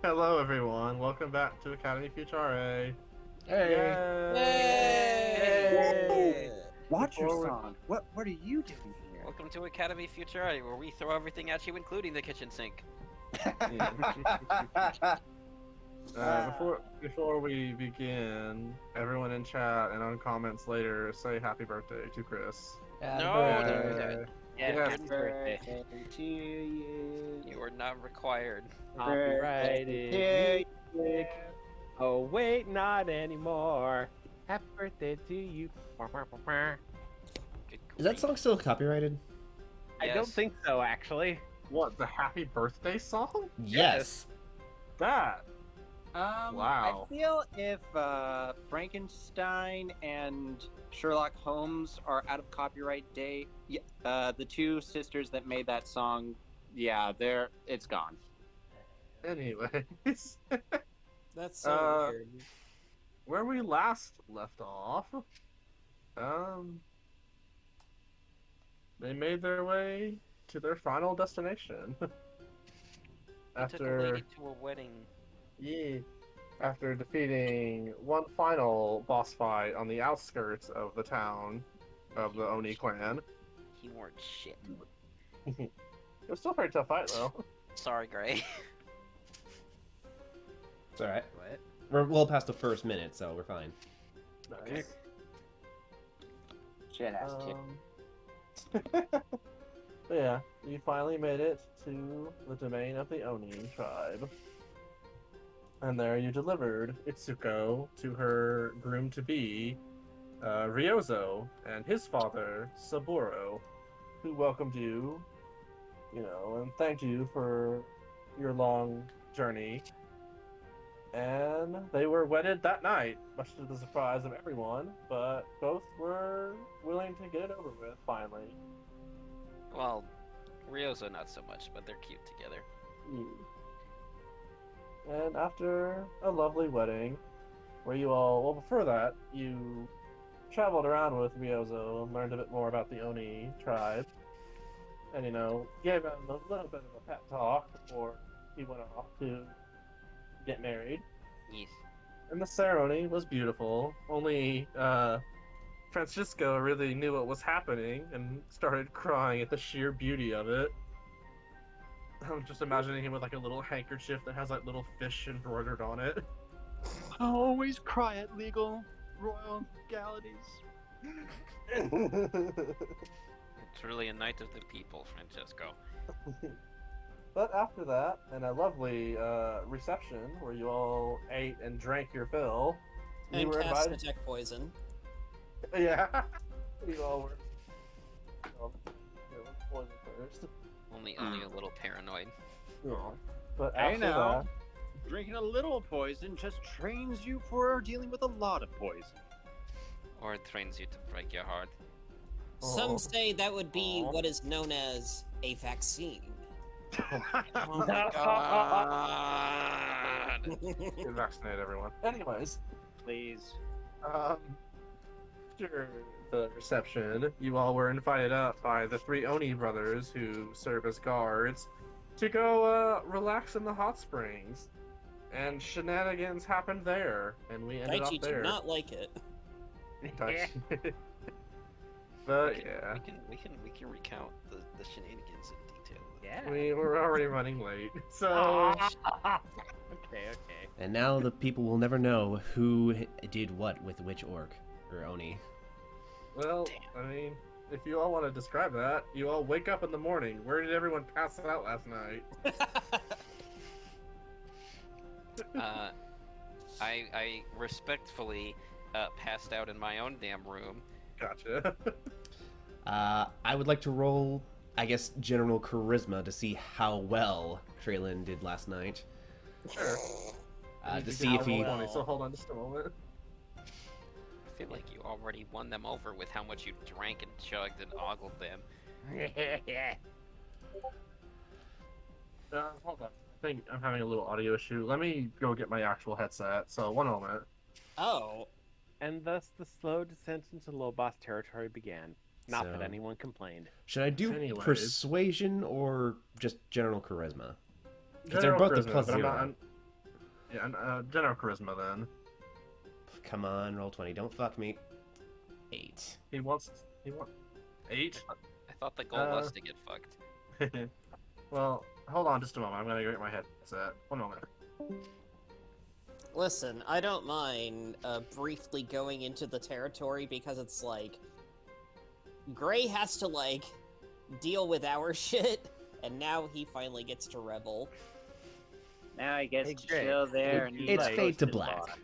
Hello, everyone. Welcome back to Academy Futurae. Hey. Yay! Yay! Watch your Before we- song. What are you doing here? Welcome to Academy Futurae, where we throw everything at you, including the kitchen sink. Before we begin, everyone in chat and on comments later say happy birthday to Chris. No, don't do that. Yes. Happy birthday. to you. You are not required. Copyrighted music. Oh wait, not anymore. Happy birthday to you. Good Is that grief. song still copyrighted? I don't Yes. think so, actually. What, the happy birthday song? Yes. That. I Wow. feel if Frankenstein and Sherlock Holmes are out of copyright date, the two sisters that made that song, it's gone. Anyways, That's so weird. Where we last left off, they made their way to their final destination. I took a lady to a wedding. After defeating one final boss fight on the outskirts of the town of the Oni clan. He weren't shit. It was still a pretty tough fight, though. Sorry, Gray. It's alright. What? We're well past the first minute, so we're fine. Nice. Shit ass kid. But yeah, you finally made it to the domain of the Oni tribe. And there you delivered Itsuko to her groom-to-be, Ryozo, and his father, Saburo, who welcomed you, and thanked you for your long journey. And they were wedded that night, much to the surprise of everyone, but both were willing to get it over with, finally. Well, Ryozo not so much, but they're cute together. And after a lovely wedding, where you all, well, before that, you traveled around with Ryozo and learned a bit more about the Oni tribe. And, gave him a little bit of a pep talk before he went off to get married. Yes. And the ceremony was beautiful, only Francisco really knew what was happening and started crying at the sheer beauty of it. I'm just imagining him with like a little handkerchief that has like little fish embroidered on it. I always cry at legal royal galities. Truly a knight of the people, Francesco. But after that, and a lovely reception where you all ate and drank your fill, you And were cast invited. detect poison. Yeah, you all were. Poison first. Only a little paranoid. But Hey after now. that, Drinking a little poison just trains you for dealing with a lot of poison. Or it trains you to break your heart. Oh. Some say that would be Aw. what is known as a vaccine. Oh my god! get vaccinated, everyone. Anyways, Please. after the reception, you all were invited up by the three Oni brothers who serve as guards to go relax in the hot springs. And shenanigans happened there, and we ended Daichi up did there. not like it. But yeah, We can recount the shenanigans in detail. Yeah. we were already running late, so Okay. And now the people will never know who did what with which orc or Oni. well, I mean, if you all want to describe that, you all wake up in the morning. Where did everyone pass out last night? I respectfully passed out in my own damn room. Gotcha. I would like to roll, I guess, general charisma to see how well Traylon did last night. Sure. To see if he... Funny, so hold on just a moment. I feel like you already won them over with how much you drank and chugged and ogled them. Hold on. I think I'm having a little audio issue. Let me go get my actual headset. So one moment. Oh, And thus the slow descent into low boss territory began. Not that So- anyone complained. Should I do Anyways. persuasion or just general charisma? 'Cause they're both a charisma, plus but I'm not. 0. General charisma then. Come on, roll 20. Don't fuck me. 8. He wants 8. I thought the goal was to get fucked. Well, hold on just a moment. I'm gonna get my headset. 1 moment. Listen, I don't mind briefly going into the territory because it's like Gray has to like deal with our shit, and now he finally gets to revel. Now he gets Hey, to Gray, chill there, would and you It's like- fade to roast his black. boss.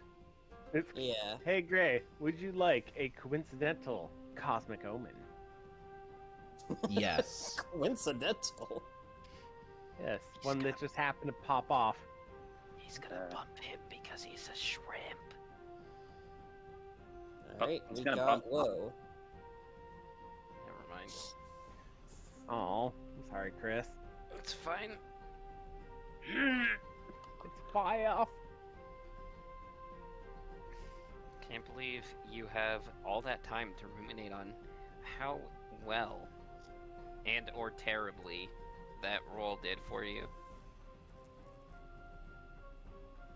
Yeah. Hey Gray, would you like a coincidental cosmic omen? Yes. Coincidental. Yes, one that just happened to pop off. He's gonna bump him because he's a shrimp. Alright, he's we gonna got. bump up. Whoa. Never mind. Oh, I'm sorry, Chris. It's fine. It's fire. Can't believe you have all that time to ruminate on how well and or terribly that roll did for you.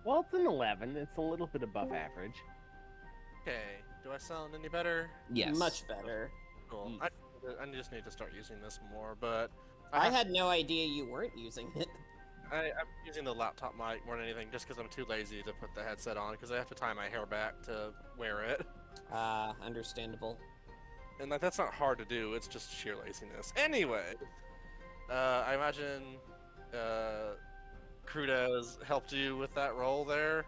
Well, it's an 11. It's a little bit above average. Okay, do I sound any better? Yes. Much better. Cool. Mm. I just need to start using this more, but I had no idea you weren't using it. I'm using the laptop mic more than anything just because I'm too lazy to put the headset on because I have to tie my hair back to wear it. Understandable. And like, that's not hard to do, it's just sheer laziness. Anyway, I imagine Crudez helped you with that role there.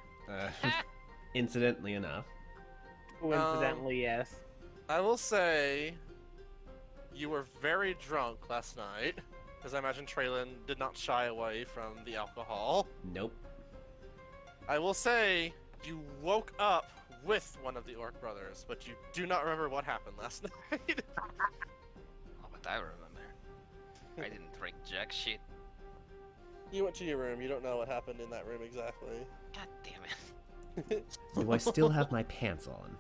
Incidentally enough. Coincidentally, yes. I will say you were very drunk last night, because I imagine Traylon did not shy away from the alcohol. Nope. I will say you woke up with one of the Orc brothers, but you do not remember what happened last night. Oh, but I remember. I didn't drink jack shit. You went to your room, you don't know what happened in that room exactly. God damn it. Do I still have my pants on?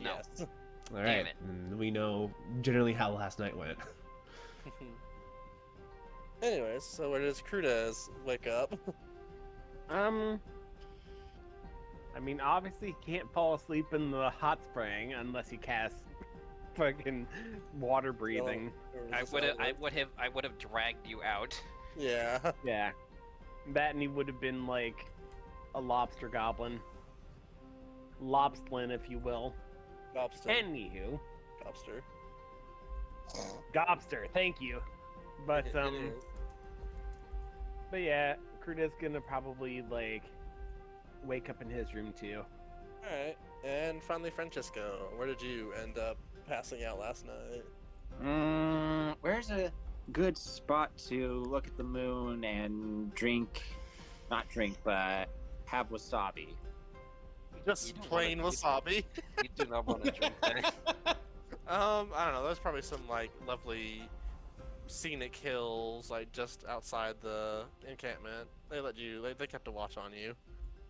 No. Yes. All right. it. We know generally how last night went. Anyways, so where does Crudez wake up? I mean, obviously he can't fall asleep in the hot spring unless he casts fucking water breathing. I would have dragged you out. Yeah. Yeah. That and he would have been like a lobster goblin. Lobstlin, if you will. Lobster. Anywho. Lobster. Gobster, thank you. But It is. but yeah, Cruda's gonna probably like wake up in his room too. Alright. And finally, Francesco, where did you end up passing out last night? Where's a good spot to look at the moon and drink? Not drink, but have wasabi. Just You don't plain wanna- wasabi. You do not want to drink that. I don't know. There's probably some like lovely scenic hills like just outside the encampment. They kept a watch on you.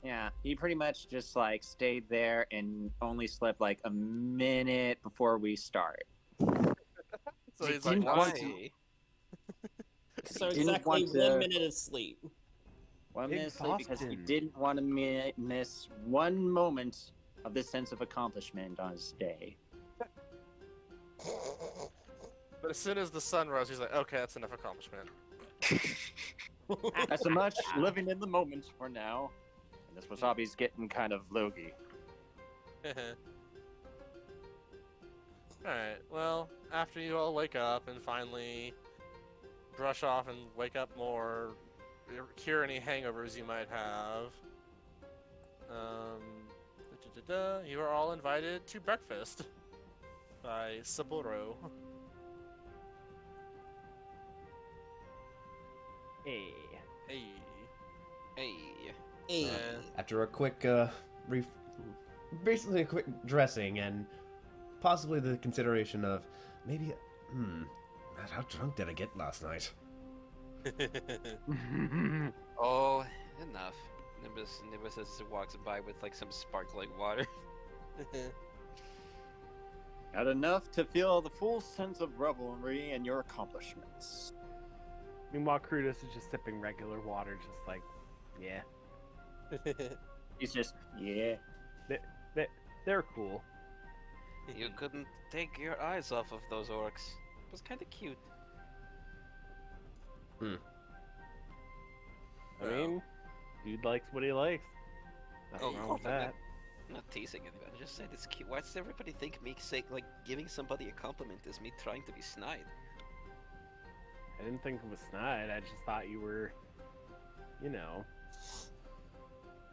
Yeah, he pretty much just like stayed there and only slept like a minute before we start. So He he's like, didn't why? want to- So He didn't exactly want 1 to- minute of sleep. 1 minute of sleep because he Exhaustion. didn't want to miss one moment of this sense of accomplishment on his day. But as soon as the sun rose, he's like, okay, that's enough accomplishment. Not so much living in the moment for now. And this wasabi's getting kind of logy. Alright, well, after you all wake up and finally brush off and wake up more, cure any hangovers you might have, you are all invited to breakfast by Saburo. Hey. Hey. Hey. Hey. After a quick, basically a quick dressing and possibly the consideration of maybe, man, how drunk did I get last night? Oh, enough. Nimbus as he walks by with like some sparkling water. Not enough to feel the full sense of revelry in your accomplishments. Meanwhile, Crutus is just sipping regular water, just like, yeah. He's just, yeah. They're cool. You couldn't take your eyes off of those orcs. It was kind of cute. I mean, dude likes what he likes. Nothing Oh, wrong with that. I'm not teasing anybody. I just said it's cute. Why does everybody think me say like giving somebody a compliment is me trying to be snide? I didn't think it was snide. I just thought you were, you know,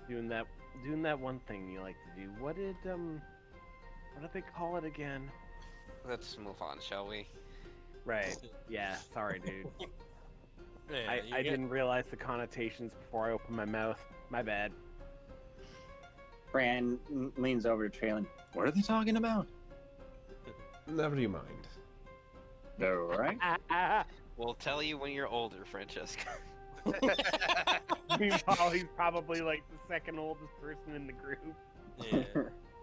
doing that one thing you like to do. What did they call it again? Let's move on, shall we? Right. Yeah. Sorry, dude. Yeah, I didn't realize the connotations before I opened my mouth. My bad. Fran leans over to Traylon. What are they talking about? Never you mind. All right. We'll tell you when you're older, Francesca. Meanwhile, he's probably like the second oldest person in the group. Yeah.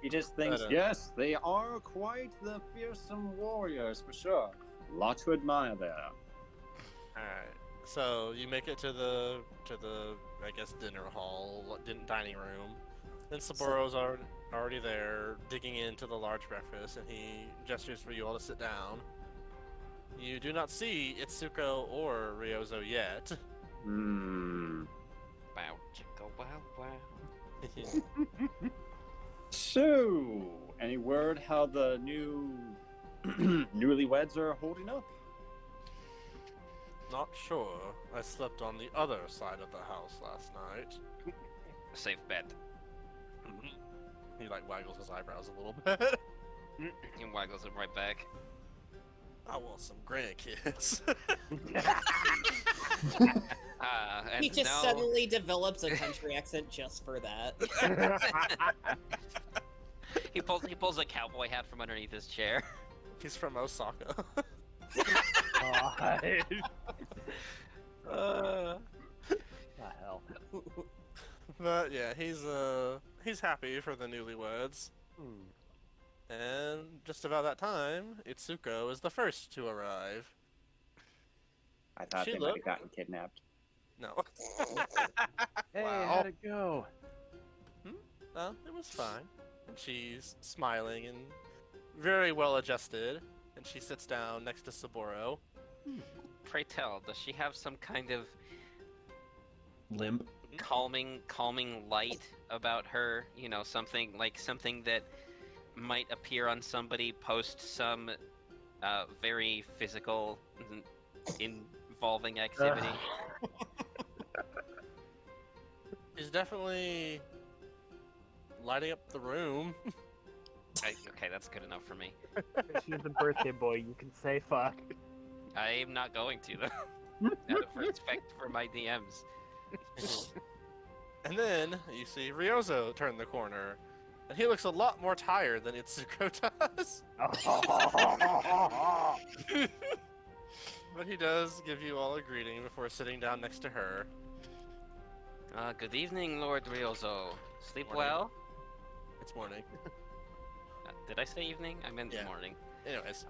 He just thinks, yes, they are quite the fearsome warriors for sure. Lot to admire there. Alright. So you make it to the I guess dinner hall, dining room. Then Saboro's already there, digging into the large breakfast, and he gestures for you all to sit down. You do not see Itsuko or Ryozo yet. Wow, chicka, wow, wow. So, any word how the new newlyweds are holding up? Not sure. I slept on the other side of the house last night. Safe bet. He like waggles his eyebrows a little bit. He waggles it right back. I want some grandkids. And He just now... suddenly develops a country accent just for that. he pulls a cowboy hat from underneath his chair. He's from Osaka. God. Uh, The hell. But yeah, he's happy for the newlyweds. And just about that time, Itsuko is the first to arrive. I thought She they might looked- have gotten kidnapped. No. Hey, Wow. how'd it go? No, it was fine. And she's smiling and very well adjusted. And she sits down next to Saburo. pray tell, does she have some kind of Limp. calming light about her? You know, something that might appear on somebody post some very physical involving activity. She's definitely lighting up the room. Okay, that's good enough for me. She's the birthday boy. You can say fuck. I'm not going to though. Out of respect for my DMs. And then you see Ryozo turn the corner. And he looks a lot more tired than Itsuko does. But he does give you all a greeting before sitting down next to her. Good evening, Lord Ryozo. Sleep Morning. well? It's morning. Did I say evening? I meant Yeah. morning. Anyways,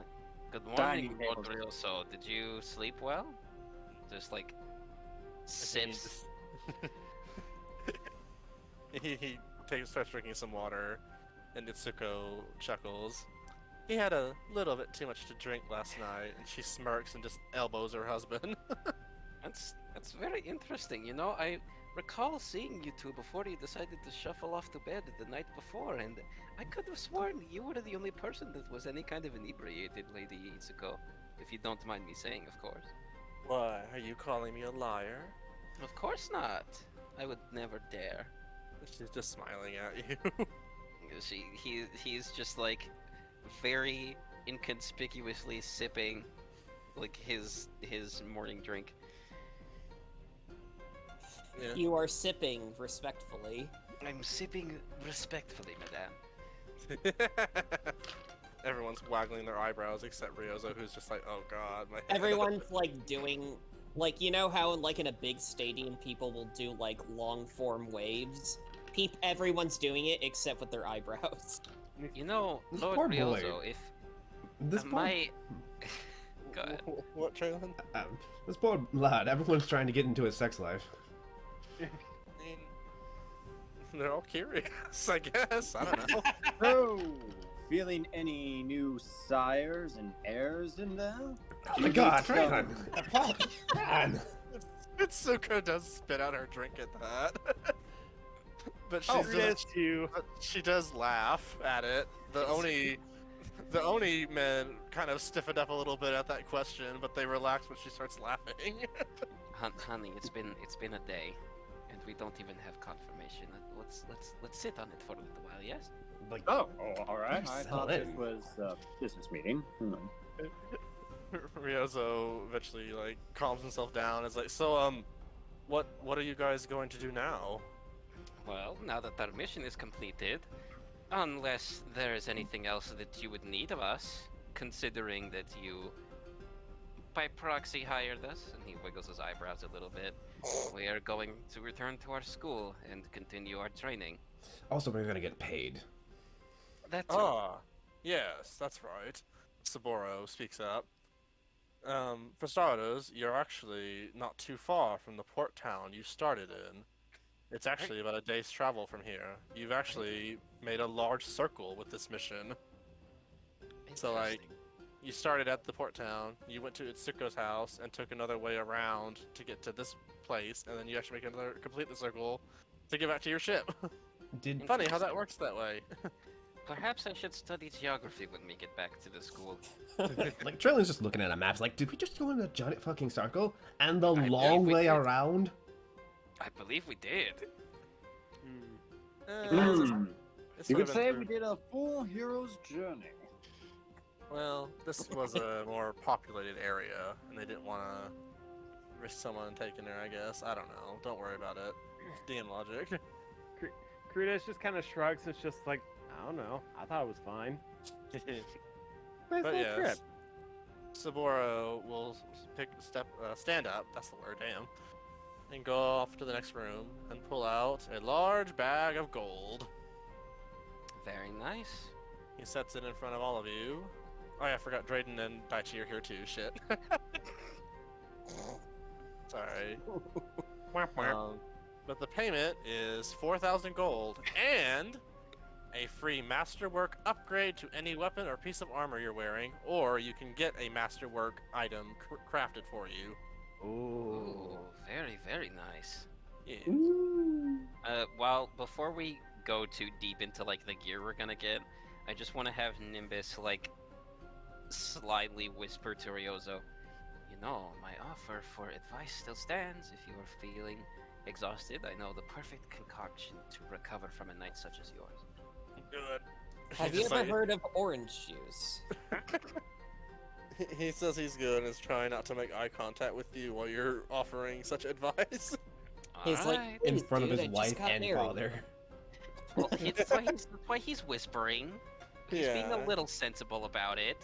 Good Dining morning, Lord tables. Ryozo. Did you sleep well? Just like sips. he starts drinking some water, and Itsuko chuckles. He had a little bit too much to drink last night, and she smirks and just elbows her husband. That's very interesting. You know, I recall seeing you two before you decided to shuffle off to bed the night before, and I could have sworn you were the only person that was any kind of inebriated, Lady Itsuko. If you don't mind me saying, of course. Why, are you calling me a liar? Of course not. I would never dare. She's just smiling at you. He's just like very inconspicuously sipping like his morning drink. Yeah. You are sipping respectfully. I'm sipping respectfully, madame. Everyone's waggling their eyebrows except Ryozo, who's just like, oh god, my head. Everyone's like doing, like, you know how in a big stadium people will do like long form waves? Everyone's doing it except with their eyebrows. You know, This Lord poor boy. Ryozo, if This poor... my Go ahead. What, Traylon? This poor lad, everyone's trying to get into his sex life. I mean, they're all curious, I guess. I don't know. So, feeling any new sires and heirs in there? Oh my god, Traylon! Man! Itsuko does spit out her drink at that. But she does laugh at it. The Oni men kind of stiffened up a little bit at that question, but they relax when she starts laughing. Honey, it's been a day, and we don't even have confirmation. Let's sit on it for a little while, yes? Like, Oh, all right. I Settle thought this in. was a business meeting. Ryozo eventually like calms himself down. Is like, so what are you guys going to do now? Well, now that our mission is completed, unless there is anything else that you would need of us, considering that you, by proxy, hired us, and he wiggles his eyebrows a little bit, we are going to return to our school and continue our training. also, we're gonna get paid. That's Ah, yes, that's right. Saburo speaks up. For starters, you're actually not too far from the port town you started in. It's actually about a day's travel from here. You've actually made a large circle with this mission. So, like, you started at the port town, you went to Itsuko's house, and took another way around to get to this place, and then you actually complete the circle to get back to your ship. Did Funny how that works that way. Perhaps I should study geography when we get back to the school. like Traylon's just looking at a map. He's like, did we just go in a giant fucking circle and the I long believe we way did. around? I believe we did. This You would've could been say through- we did a full hero's journey. Well, this was a more populated area, and they didn't want to risk someone taking her, I guess. I don't know. Don't worry about it. It's DM logic. Kudos just kind of shrugs. It's just like, I don't know. I thought it was fine. Nice But little yes, trip. Saburo will stand up, that's the word, damn, and go off to the next room and pull out a large bag of gold. Very nice. He sets it in front of all of you. Oh yeah, I forgot Drayden and Daichi are here too, shit. Sorry. But the payment is 4,000 gold and a free masterwork upgrade to any weapon or piece of armor you're wearing, or you can get a masterwork item crafted for you. Ooh, very, very nice. Yeah. Well, before we go too deep into like the gear we're gonna get, I just want to have Nimbus like slyly whisper to Ryozo, you know, my offer for advice still stands. If you are feeling exhausted, I know the perfect concoction to recover from a night such as yours. Good. Have you ever heard of orange juice? He says he's good and is trying not to make eye contact with you while you're offering such advice. He's like, Alright. In "Please, front of dude, his I just wife got and married." father. Well, that's why he's whispering. He's being a little sensible about it.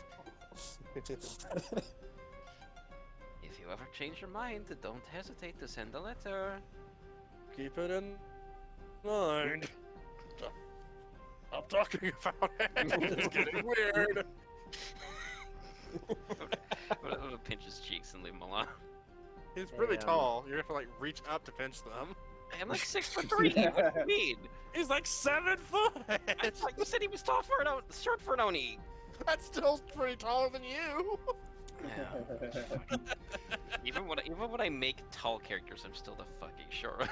If you ever change your mind, don't hesitate to send a letter. Keep it in mind. Stop talking about it. It's getting weird. I'm gonna pinch his cheeks and leave him alone. He's really Damn. tall. You're gonna have to like reach up to pinch them. I'm like 6'3". What do you mean? He's like 7 foot. I thought you said he was tall for short for an Oni. That's still pretty taller than you. Yeah. even when I make tall characters, I'm still the fucking short.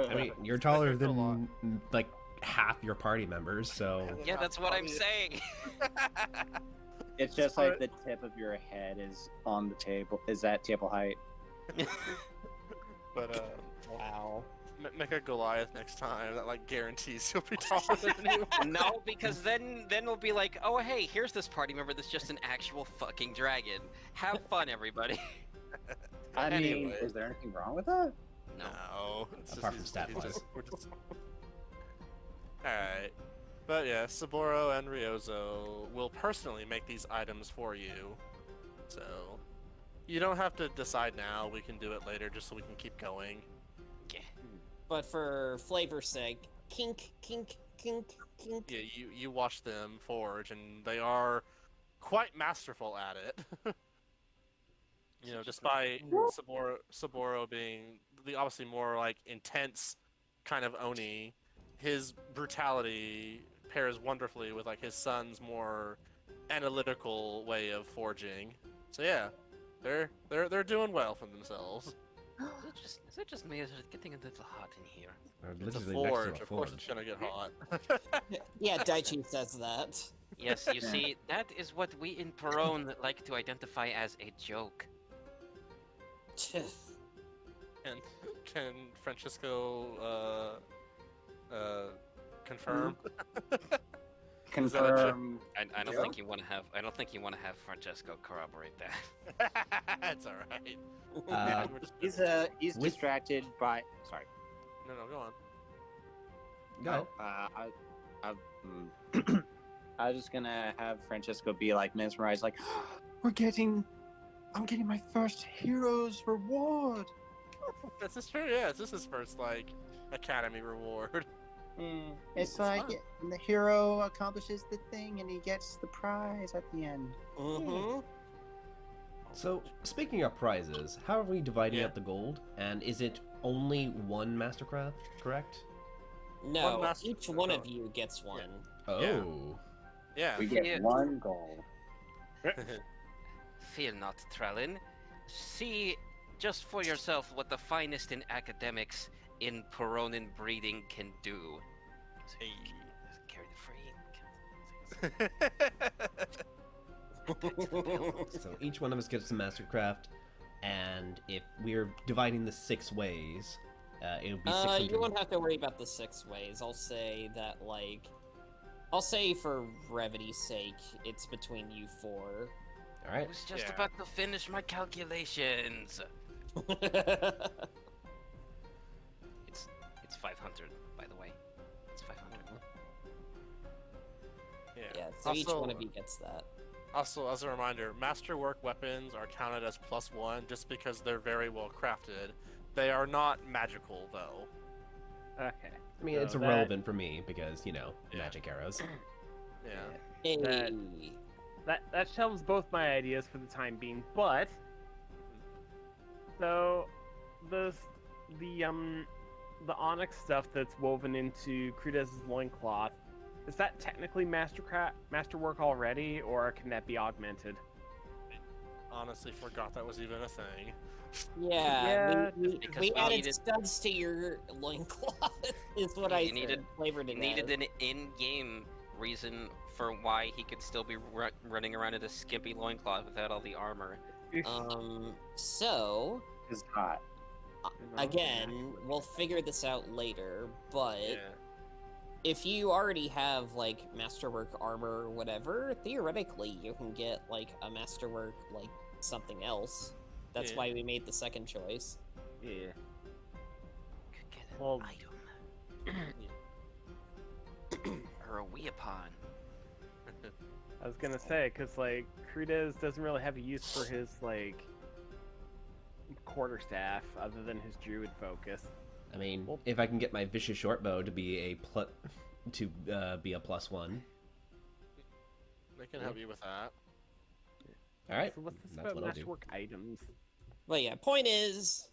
I mean, you're taller than like half your party members, so Yeah, that's what I'm saying. It's just like the tip of your head is on the table, is at table height. But Wow. make a Goliath next time. That like guarantees you'll be taller than you. No, because then we'll be like, oh hey, here's this party member that's just an actual fucking dragon. Have fun, everybody. I mean, Anyway. is there anything wrong with that? No. No. It's Apart from he's stat-wise. Alright. But yeah, Saburo and Ryozo will personally make these items for you. So you don't have to decide now. We can do it later just so we can keep going. Yeah. But for flavor's sake, kink, kink, kink, kink. Yeah, you watch them forge, and they are quite masterful at it. You know, despite Saburo being the obviously more like intense kind of Oni, his brutality pairs wonderfully with like his son's more analytical way of forging. So yeah, they're doing well for themselves. Is it just me or is it getting a little hot in here? Or It's a literally next forge. to a Of course, it's forge. gonna get hot. Yeah, Daichi says that. Yes, you see, that is what we in Perone like to identify as a joke. And can Francisco confirm? Confirm. I don't Joke? think you want to have. I don't think you want to have Francesco corroborate that. It's all right. We're just- He's With- distracted by. Sorry. No, go on. Go. I was just gonna have Francisco be like mesmerized, like, I'm getting my first hero's reward. This is true. Yeah, this is his first like academy reward. It's It's like fun. the hero accomplishes the thing and he gets the prize at the end. Mm-hmm. So, speaking of prizes, how are we dividing Yeah. up the gold? And is it only one Mastercraft, correct? No, master- each one of oh. you gets one. Oh. Yeah. Yeah. We get Yeah. one goal. Fear not, Trellin. See just for yourself what the finest in academics in Peronin breeding can do. Hey. Carry the free. So each one of us gets a Mastercraft, and if we're dividing the 6 ways, it'll be 600. You won't have to worry about the 6 ways. I'll say that, like, I'll say for brevity's sake, it's between you 4. All I right. was just Yeah. about to finish my calculations. It's 500, by the way. It's 500. Yeah, so each Also- one of you gets that. Also, as a reminder, masterwork weapons are counted as +1 just because they're very well crafted. They are not magical, though. Okay. I mean, So it's irrelevant for me because, you know, Yeah. magic arrows. Yeah. Hey. That shelves both my ideas for the time being, but so the onyx stuff that's woven into Crudez's loincloth, is that technically masterwork already, or can that be augmented? Honestly, forgot that was even a thing. Yeah, because we we added needed- studs to your loincloth, is what You I needed- said. Flavored He it needed as. an in-game reason for why he could still be running around in a skimpy loincloth without all the armor. So, It's hot. again, we'll figure this out later, but Yeah. if you already have, like, Masterwork armor or whatever, theoretically you can get, like, a Masterwork, like, something else. That's Yeah. why we made the second choice. Yeah. Could get an Well- item. Or a weapon. I was gonna say, cause like Crudez doesn't really have a use for his like quarterstaff other than his druid focus. I mean, Well- if I can get my vicious shortbow to be a be a +1. They can help you with that. All right. So what's this That's about what I'll do. masterwork items? But yeah, point is,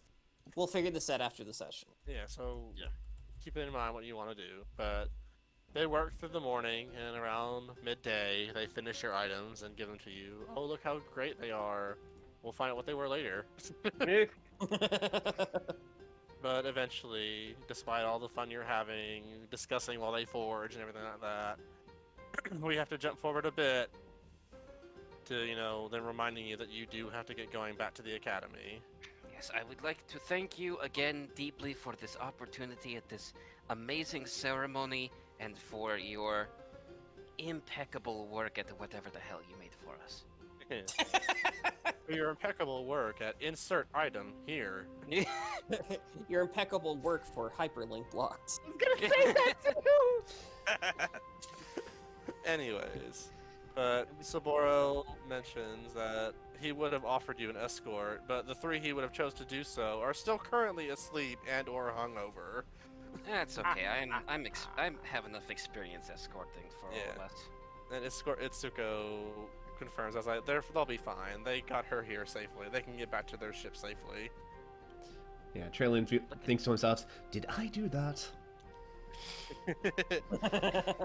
we'll figure this out after the session. Yeah, so Yeah. keep in mind what you want to do. But they work through the morning, and around midday, they finish your items and give them to you. Oh, look how great they are. We'll find out what they were later. But eventually, despite all the fun you're having, discussing while they forge and everything like that, we have to jump forward a bit to, you know, then reminding you that you do have to get going back to the academy. Yes, I would like to thank you again deeply for this opportunity at this amazing ceremony and for your impeccable work at whatever the hell you made for us. For your impeccable work at insert item here. Your impeccable work for hyperlink blocks. I was gonna say that too! Anyways, but Saburo mentions that he would have offered you an escort, but the 3 he would have chose to do so are still currently asleep and or hungover. That's okay. I have enough experience escorting for all of Yeah. us. And Itsuko confirms. I was like, they'll be fine. They got her here safely. They can get back to their ship safely. Yeah, Traylon thinks to himself, "Did I do that?"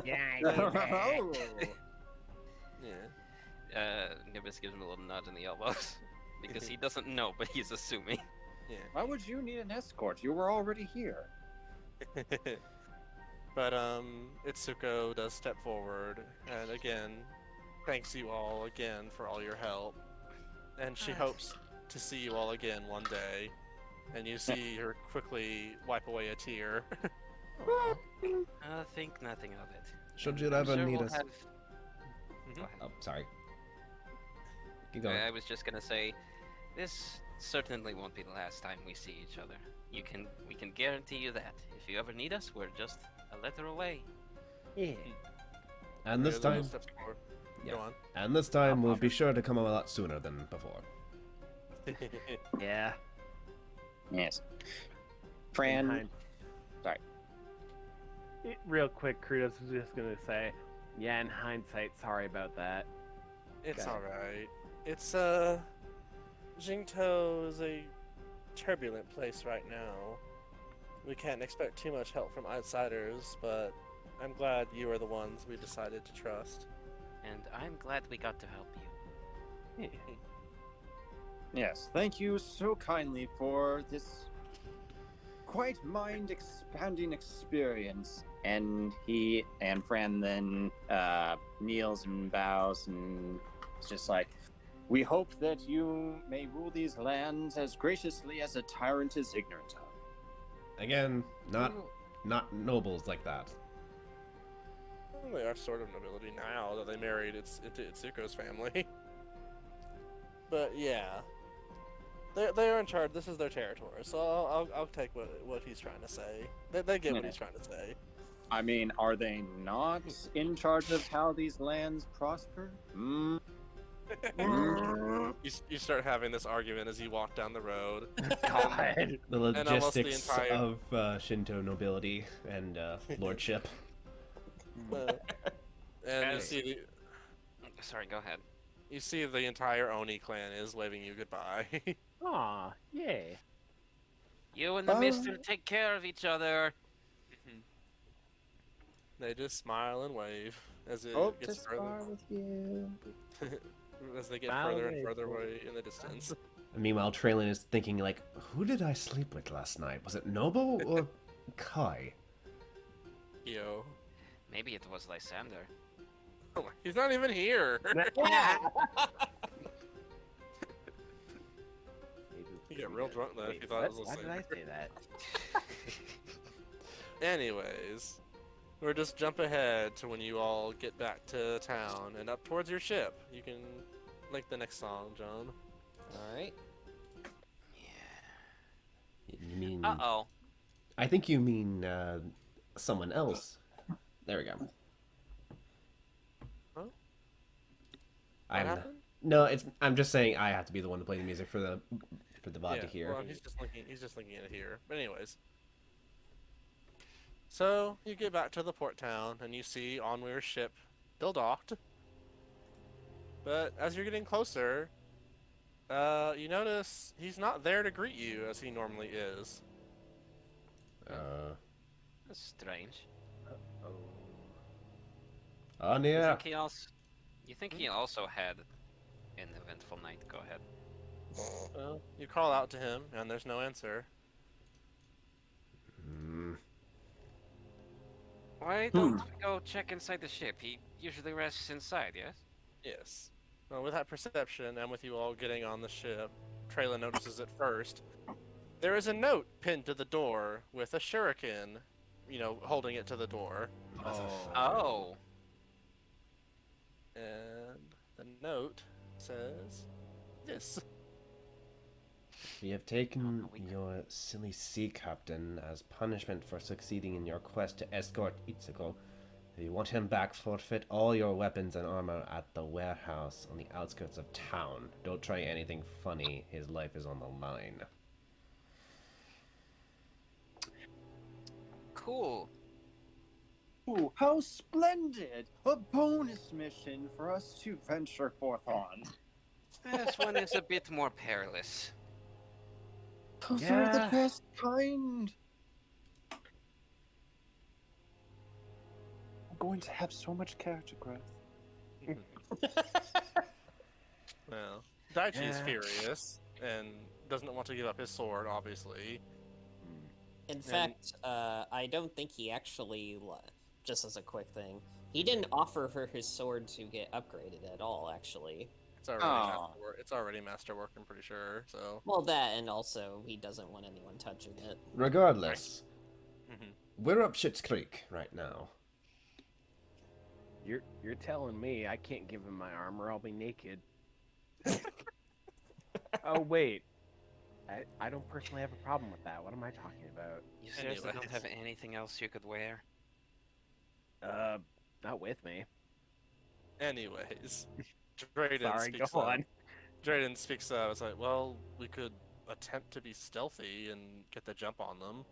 Yeah, I did that. Oh. Yeah. Nimbus gives him a little nudge in the elbows because he doesn't know, but he's assuming. Yeah. Why would you need an escort? You were already here. But Itsuko does step forward and again thanks you all again for all your help. And she hopes to see you all again one day. And you see her quickly wipe away a tear. Think nothing of it. Should you I'm ever sure need we'll us? have- Go ahead. Oh, sorry. Keep going. I was just gonna say, this certainly won't be the last time we see each other. We can guarantee you that. If you ever need us, we're just a letter away. Yeah. And this There's a little time, step forward. Yeah. Go on. and this time, we'll be sure to come a lot sooner than before. Yeah. Yes. In Fran, hind- sorry. Real quick, Kratos was just gonna say, yeah, in hindsight, sorry about that. It's Okay. alright. It's Jingto is a turbulent place right now. We can't expect too much help from outsiders, but I'm glad you are the ones we decided to trust. And I'm glad we got to help you. Yes, thank you so kindly for this quite mind-expanding experience. And he and Fran then kneels and bows and it's just like, we hope that you may rule these lands as graciously as a tyrant is ignorant of. Again, not nobles like that. Well, they are sort of nobility now that they married into Itsuko's family. But yeah, they are in charge. This is their territory, so I'll take what he's trying to say. They get what he's trying to say. I mean, are they not in charge of how these lands prosper? Mm. You start having this argument as you walk down the road. God. The And almost the logistics entire- of Shinto nobility and lordship. And Hey. Sorry, go ahead. you see the entire Oni clan is waving you goodbye. Aw, yeah. You and the mister take care of each other. They just smile and wave as it Hope to gets spar further with you. as they get Smile further and and wave. further away in the distance. And meanwhile, Traylon is thinking like, who did I sleep with last night? Was it Nobu or Kai? Yo. Maybe it was Lysander. Oh, he's not even here. You get real drunk though if you thought it was Why did I Lysander. say that? Anyways, we'll just jump ahead to when you all get back to town and up towards your ship. You can link the next song, John. Alright. You mean? Uh-oh. I think you mean someone else. There we go. Huh? I'm What happened? no, it's. I'm just saying I have to be the one to play the music for the VOD to hear. Well, he's just linking it here. But anyways. So, you get back to the port town, and you see Onweir's ship still docked. But as you're getting closer, you notice he's not there to greet you as he normally is. That's strange. Yeah. You think he also had an eventful night? Go ahead. Well, you call out to him, and there's no answer. Why don't we go check inside the ship? He usually rests inside, yes? Yes. Well, with that perception, and with you all getting on the ship, Trayla notices it first. There is a note pinned to the door with a shuriken, holding it to the door. Oh. And the note says this. We have taken your silly sea captain as punishment for succeeding in your quest to escort Itsuko. If you want him back, forfeit all your weapons and armor at the warehouse on the outskirts of town. Don't try anything funny. His life is on the line. Cool. Ooh, how splendid! A bonus mission for us to venture forth on. This one is a bit more perilous. Those are the Yeah. best kind. I'm going to have so much character growth. Well, Daichi is Yeah. furious and doesn't want to give up his sword, obviously. In And- fact, I don't think he actually, just as a quick thing, he didn't offer for his sword to get upgraded at all, actually. It's already Aw. masterwork. It's already masterwork, I'm pretty sure. So. Well, that, and also, he doesn't want anyone touching it. Regardless, Mhm. we're up Schitt's Creek right now. You're telling me I can't give him my armor? I'll be naked. Oh wait, I don't personally have a problem with that. What am I talking about? You seriously don't Anyways. have anything else you could wear? Not with me. Anyways, Drayden Sorry, speaks go up. on. Drayden speaks up. It's like, well, we could attempt to be stealthy and get the jump on them.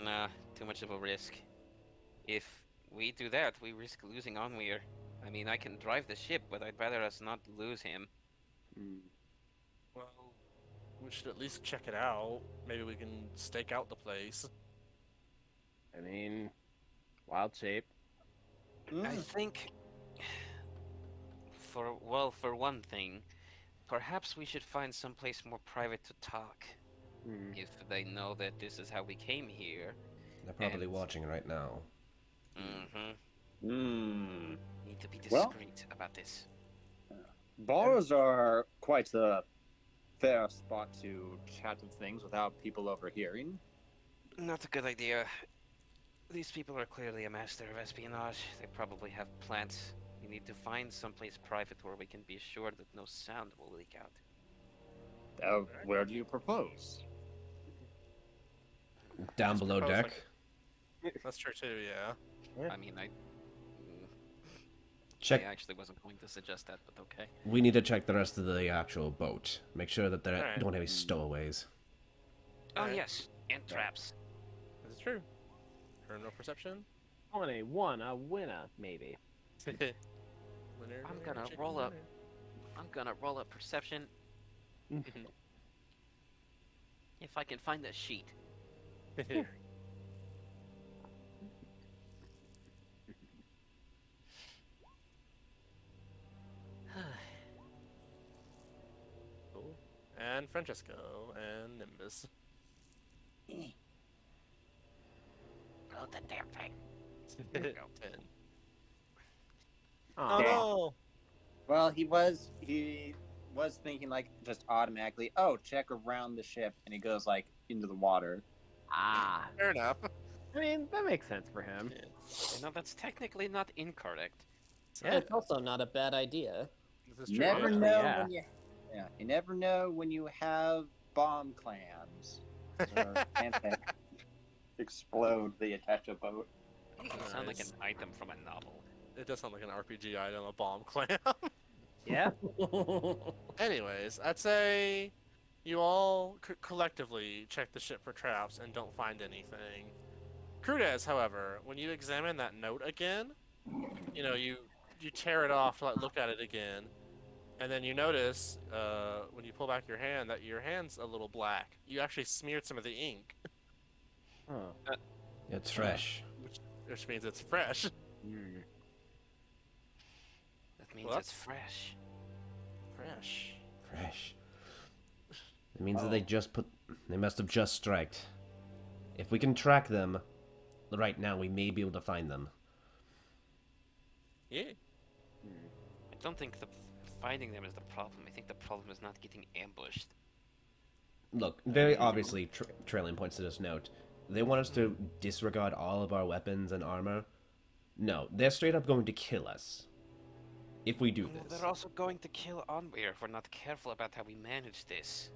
Nah, too much of a risk. If we do that, we risk losing Onweir. I mean, I can drive the ship, but I'd rather us not lose him. Well, we should at least check it out. Maybe we can stake out the place. I mean, wild shape. I think, for one thing, perhaps we should find someplace more private to talk. If they know that this is how we came here. They're probably And- watching right now. Mm-hmm. Need to be Well- discreet about this. Bars are quite a fair spot to chat of things without people overhearing. Not a good idea. These people are clearly a master of espionage. They probably have plans. We need to find someplace private where we can be assured that no sound will leak out. Where do you propose? Down Just below propose, deck. That's true too, yeah. I mean, I Check. actually wasn't going to suggest that, but okay. We need to check the rest of the actual boat. Make sure that they Alright. don't have any stowaways. Oh Alright. yes, and traps. This is true. Criminal perception. 21, a winner, maybe. Winner, I'm winner, gonna chicken roll up. dinner. I'm gonna roll up perception if I can find a sheet. Cool. And Francesco and Nimbus. Roll the damn thing. 10. Aw. Oh no! Well, he was thinking like just automatically, oh, check around the ship, and he goes like into the water. Ah. Fair enough. I mean, that makes sense for him. You know, that's technically not incorrect. Yeah. It's also not a bad idea. This is You true. never Actually, know yeah. when you never know when you have bomb clams. Or can't they explode the Atecha boat? It sounds like an Nice. item from a novel. It does sound like an RPG item, a bomb clam. Yeah. Anyways, I'd say you all collectively check the ship for traps and don't find anything. Crudez, however, when you examine that note again, you know, you tear it off to like, look at it again, and then you notice when you pull back your hand that your hand's a little black. You actually smeared some of the ink, Huh. It's fresh. which means it's fresh. That means What? it's fresh. Fresh. Fresh. It means that they must have just striked. If we can track them right now, we may be able to find them. Yeah. I don't think finding them is the problem. I think the problem is not getting ambushed. Look, very obviously, Trailing points to this note. They want us to disregard all of our weapons and armor. No, they're straight up going to kill us. If we do Well, this. they're also going to kill Onweir if we're not careful about how we manage this.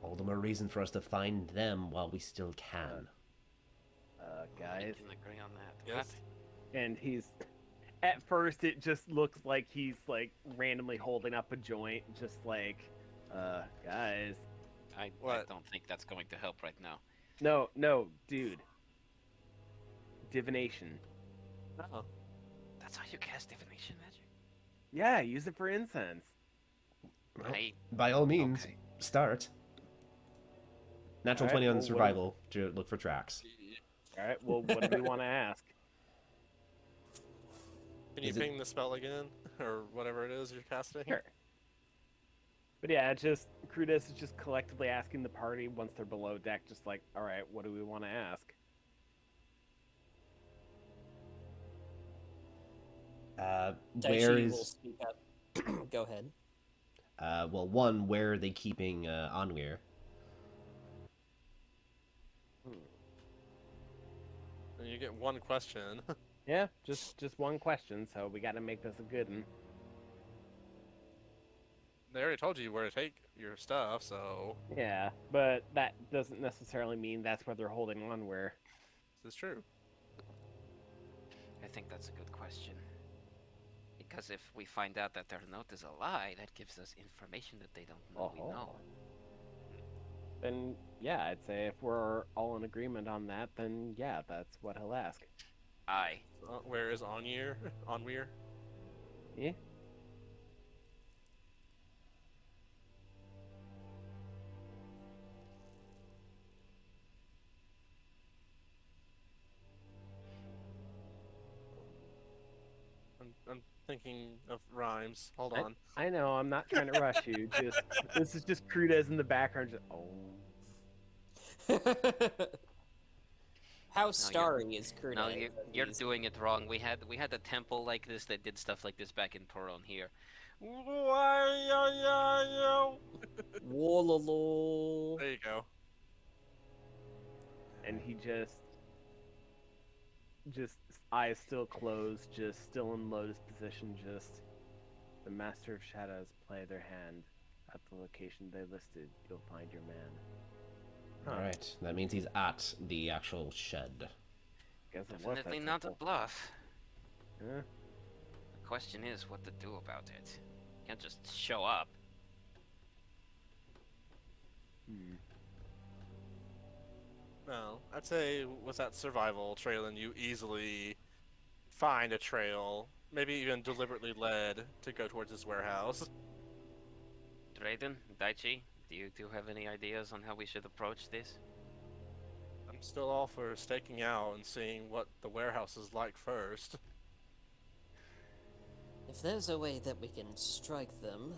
All the more reason for us to find them while we still can. I Guys. can agree on that. Yes. And he's. At first, it just looks like he's like randomly holding up a joint, just like, guys. I What? don't think that's going to help right now. No, dude. Divination. Oh. That's how you cast divination magic. Yeah, use it for incense. Well, I by all means, okay. start. Natural Alright, 20 on well, what do- survival to look for tracks. All right. Well, what do we want to ask? Can you Is it- ping the spell again, or whatever it is you're casting? Sure. But yeah, it's just Crudis is just collectively asking the party once they're below deck, just like, all right, what do we want to ask? Where Daichi will is... speak up. Go ahead. Well, one, where are they keeping Onweir? And you get one question. Yeah, just one question, so we got to make this a good one. They already told you where to take your stuff, so Yeah, but that doesn't necessarily mean that's where they're holding on where. this is true. I think that's a good question. Because if we find out that their note is a lie, that gives us information that they don't know we know. Then, yeah, I'd say if we're all in agreement on that, then yeah, that's what he'll ask. Aye. Where is Onweir? Onweir? Yeah? I'm thinking of rhymes. Hold on. I know, I'm not trying to rush you. Just this is just Crudez in the background. Just, How starry is Crudis? No, you're doing it wrong. We had a temple like this that did stuff like this back in Toron here. Wololo. There you go. and he just eyes still closed, just still in lotus position, just the Master of Shadows play their hand. At the location they listed, you'll find your man. Alright, that means he's at the actual shed. Guess it was Definitely that not a simple. bluff. Huh? The question is what to do about it. Can't just show up. Hmm. Well, I'd say with that survival trail, and you easily find a trail, maybe even deliberately led to go towards this warehouse. Drayden, Daichi, do you have any ideas on how we should approach this? I'm still all for staking out and seeing what the warehouse is like first. If there's a way that we can strike them,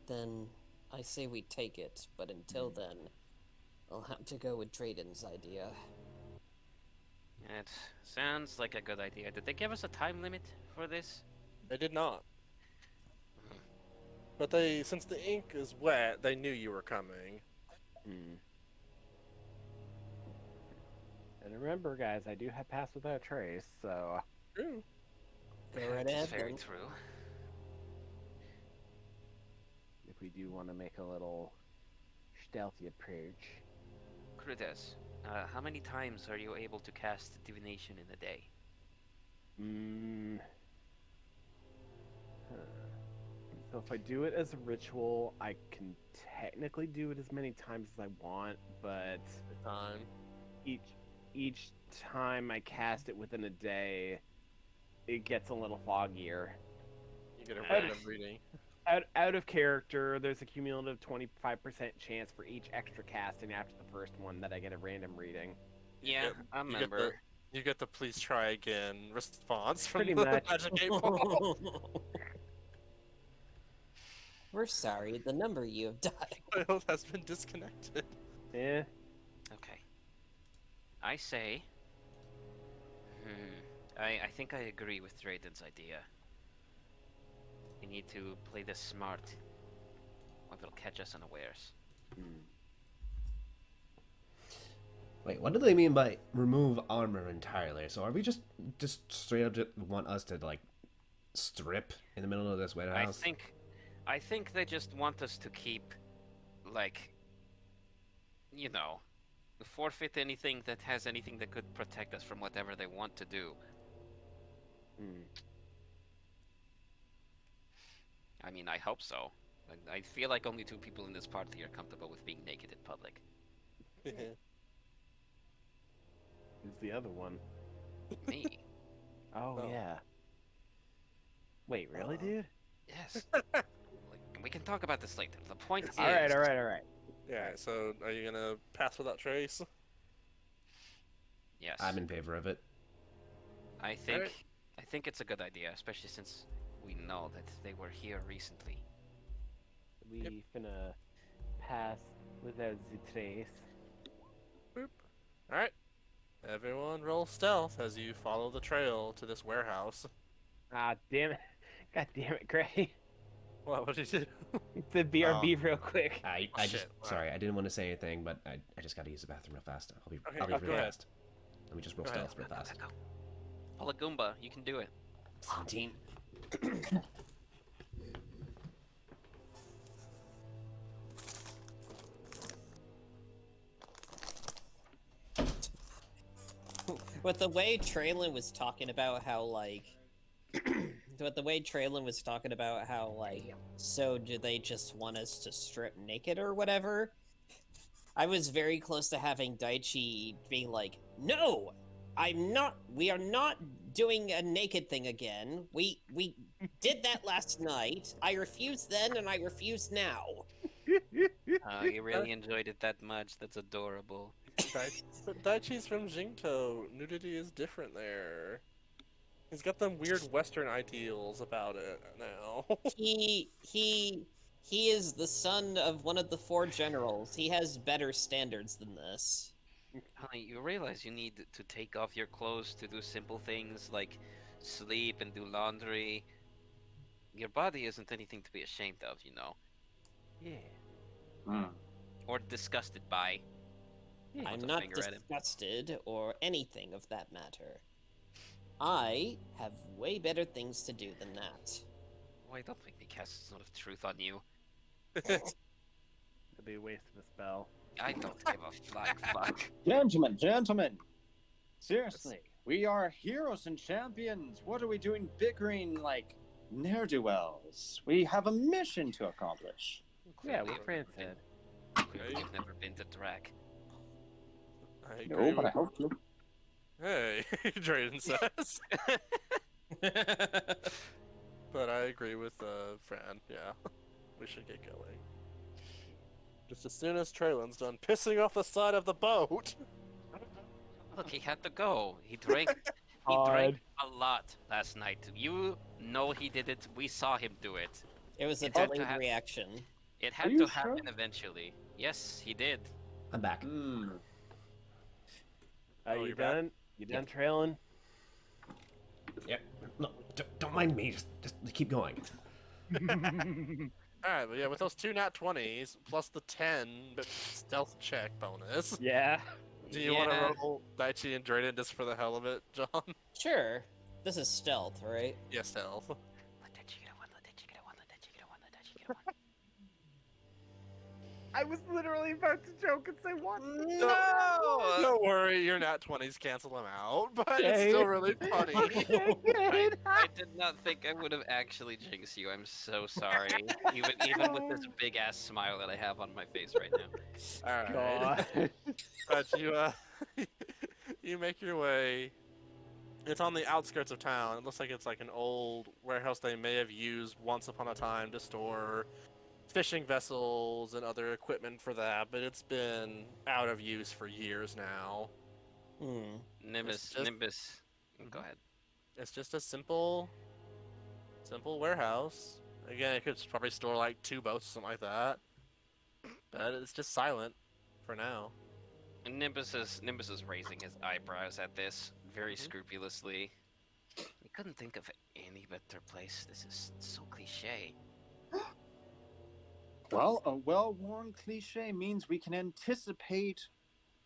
then I say we take it. But until then, I'll have to go with Drayden's idea. It sounds like a good idea. Did they give us a time limit for this? They did not. But since the ink is wet, they knew you were coming. Hmm. And remember, guys, I do have Pass Without Trace, so... True. Go right That's ahead. very then. true. if we do want to make a little stealthy approach. Crudes, how many times are you able to cast divination in a day? Hmm. So if I do it as a ritual, I can technically do it as many times as I want, but Time. each time I cast it within a day, it gets a little foggier. You get a Ah. random reading. Out of character, there's a cumulative 25% chance for each extra casting after the first one that I get a random reading. Yeah, Yep, I You get remember. you get the please try again response from Pretty the much. Magic 8 Ball. We're sorry, the number you have dialed. File has been disconnected. Eh, Okay. I say... I think I agree with Drayden's idea. We need to play this smart. Or they'll catch us unawares. Wait, what do they mean by remove armor entirely? So are we just straight up just want us to like strip in the middle of this warehouse? I think they just want us to keep, like, you know, forfeit anything that has anything that could protect us from whatever they want to do. I mean, I hope so. I feel like only two people in this party are comfortable with being naked in public. who's the other one? Me. Oh Oh. yeah. Wait, really, Uh, dude? Yes. We can talk about this later. The point is... All right. Yeah. So, are you gonna pass without trace? Yes. I'm in favor of it. I think Alright. I think it's a good idea, especially since we know that they were here recently. We finna pass without the trace. Boop. All right. Everyone, roll stealth as you follow the trail to this warehouse. Ah, damn it! God damn it, Gray! What did you do? It's a BRB real quick. I Oh, just shit. sorry, I didn't want to say anything, but I just got to use the bathroom real fast. I'll be Okay, I'll be go real ahead. fast. Let me just roll Go ahead. stealth real fast. Go. Pull a Goomba. You can do it. 17. With the way Traylon was talking about how, like... with the way Traylon was talking about how, like, so do they just want us to strip naked or whatever? I was very close to having Daichi being like, no! We are not doing a naked thing again. We did that last night. I refused then and I refuse now. You really enjoyed it that much. That's adorable. But Daichi's from Jingto. Nudity is different there. He's got them weird Western ideals about it now. He is the son of one of the 4 generals. He has better standards than this. Honey, you realize you need to take off your clothes to do simple things like sleep and do laundry. Your body isn't anything to be ashamed of, you know, Yeah. or disgusted by. Yeah. I'm Point a not finger at him. disgusted or anything of that matter. I have way better things to do than that. Why don't make me cast Stone of Truth on you? It'd be a waste of a spell. I don't give a flying fuck. Gentlemen, seriously, we are heroes and champions. What are we doing bickering like ne'er-do-wells? We have a mission to accomplish. Yeah, Clearly what you've France never said. been- clearly you've never been to Drac. I agree No, but I with... hope to. Hey, Drayden says. But I agree with Fran. Yeah, we should get going. Just as soon as Traylon's done pissing off the side of the boat. Look, he had to go. He drank. He drank a lot last night. You know he did it. We saw him do it. It was a It had to delayed hap- reaction. It had you to sure? happen eventually. Yes, he did. I'm back. Are Oh, you you're back? done? You done trailing? Yep. No, don't mind me. Just keep going. Alright, but yeah, with those 2 nat 20s, plus the 10 but stealth check bonus, Yeah. do you want Yeah. to roll Daichi and Drayden just for the hell of it, John? Sure. This is stealth, right? Yes, stealth. Let that you get a one. Let that you get a one. Let that you get a one. Let that you get a one. I was literally about to joke and say what? No! Don't worry, your nat 20s cancel them out, but it's Okay. still really funny. I did not think I would have actually jinxed you. I'm so sorry. Even with this big ass smile that I have on my face right now. Alright. God. But you you make your way. It's on the outskirts of town. It looks like it's like an old warehouse they may have used once upon a time to store fishing vessels and other equipment for that, but it's been out of use for years now. Nimbus. just- Nimbus. Go Mhm. ahead. It's just a simple warehouse. Again, it could probably store like 2 boats or something like that. But it's just silent for now. And Nimbus is raising his eyebrows at this very scrupulously. We couldn't think of any better place. This is so cliche. Well, a well-worn cliche means we can anticipate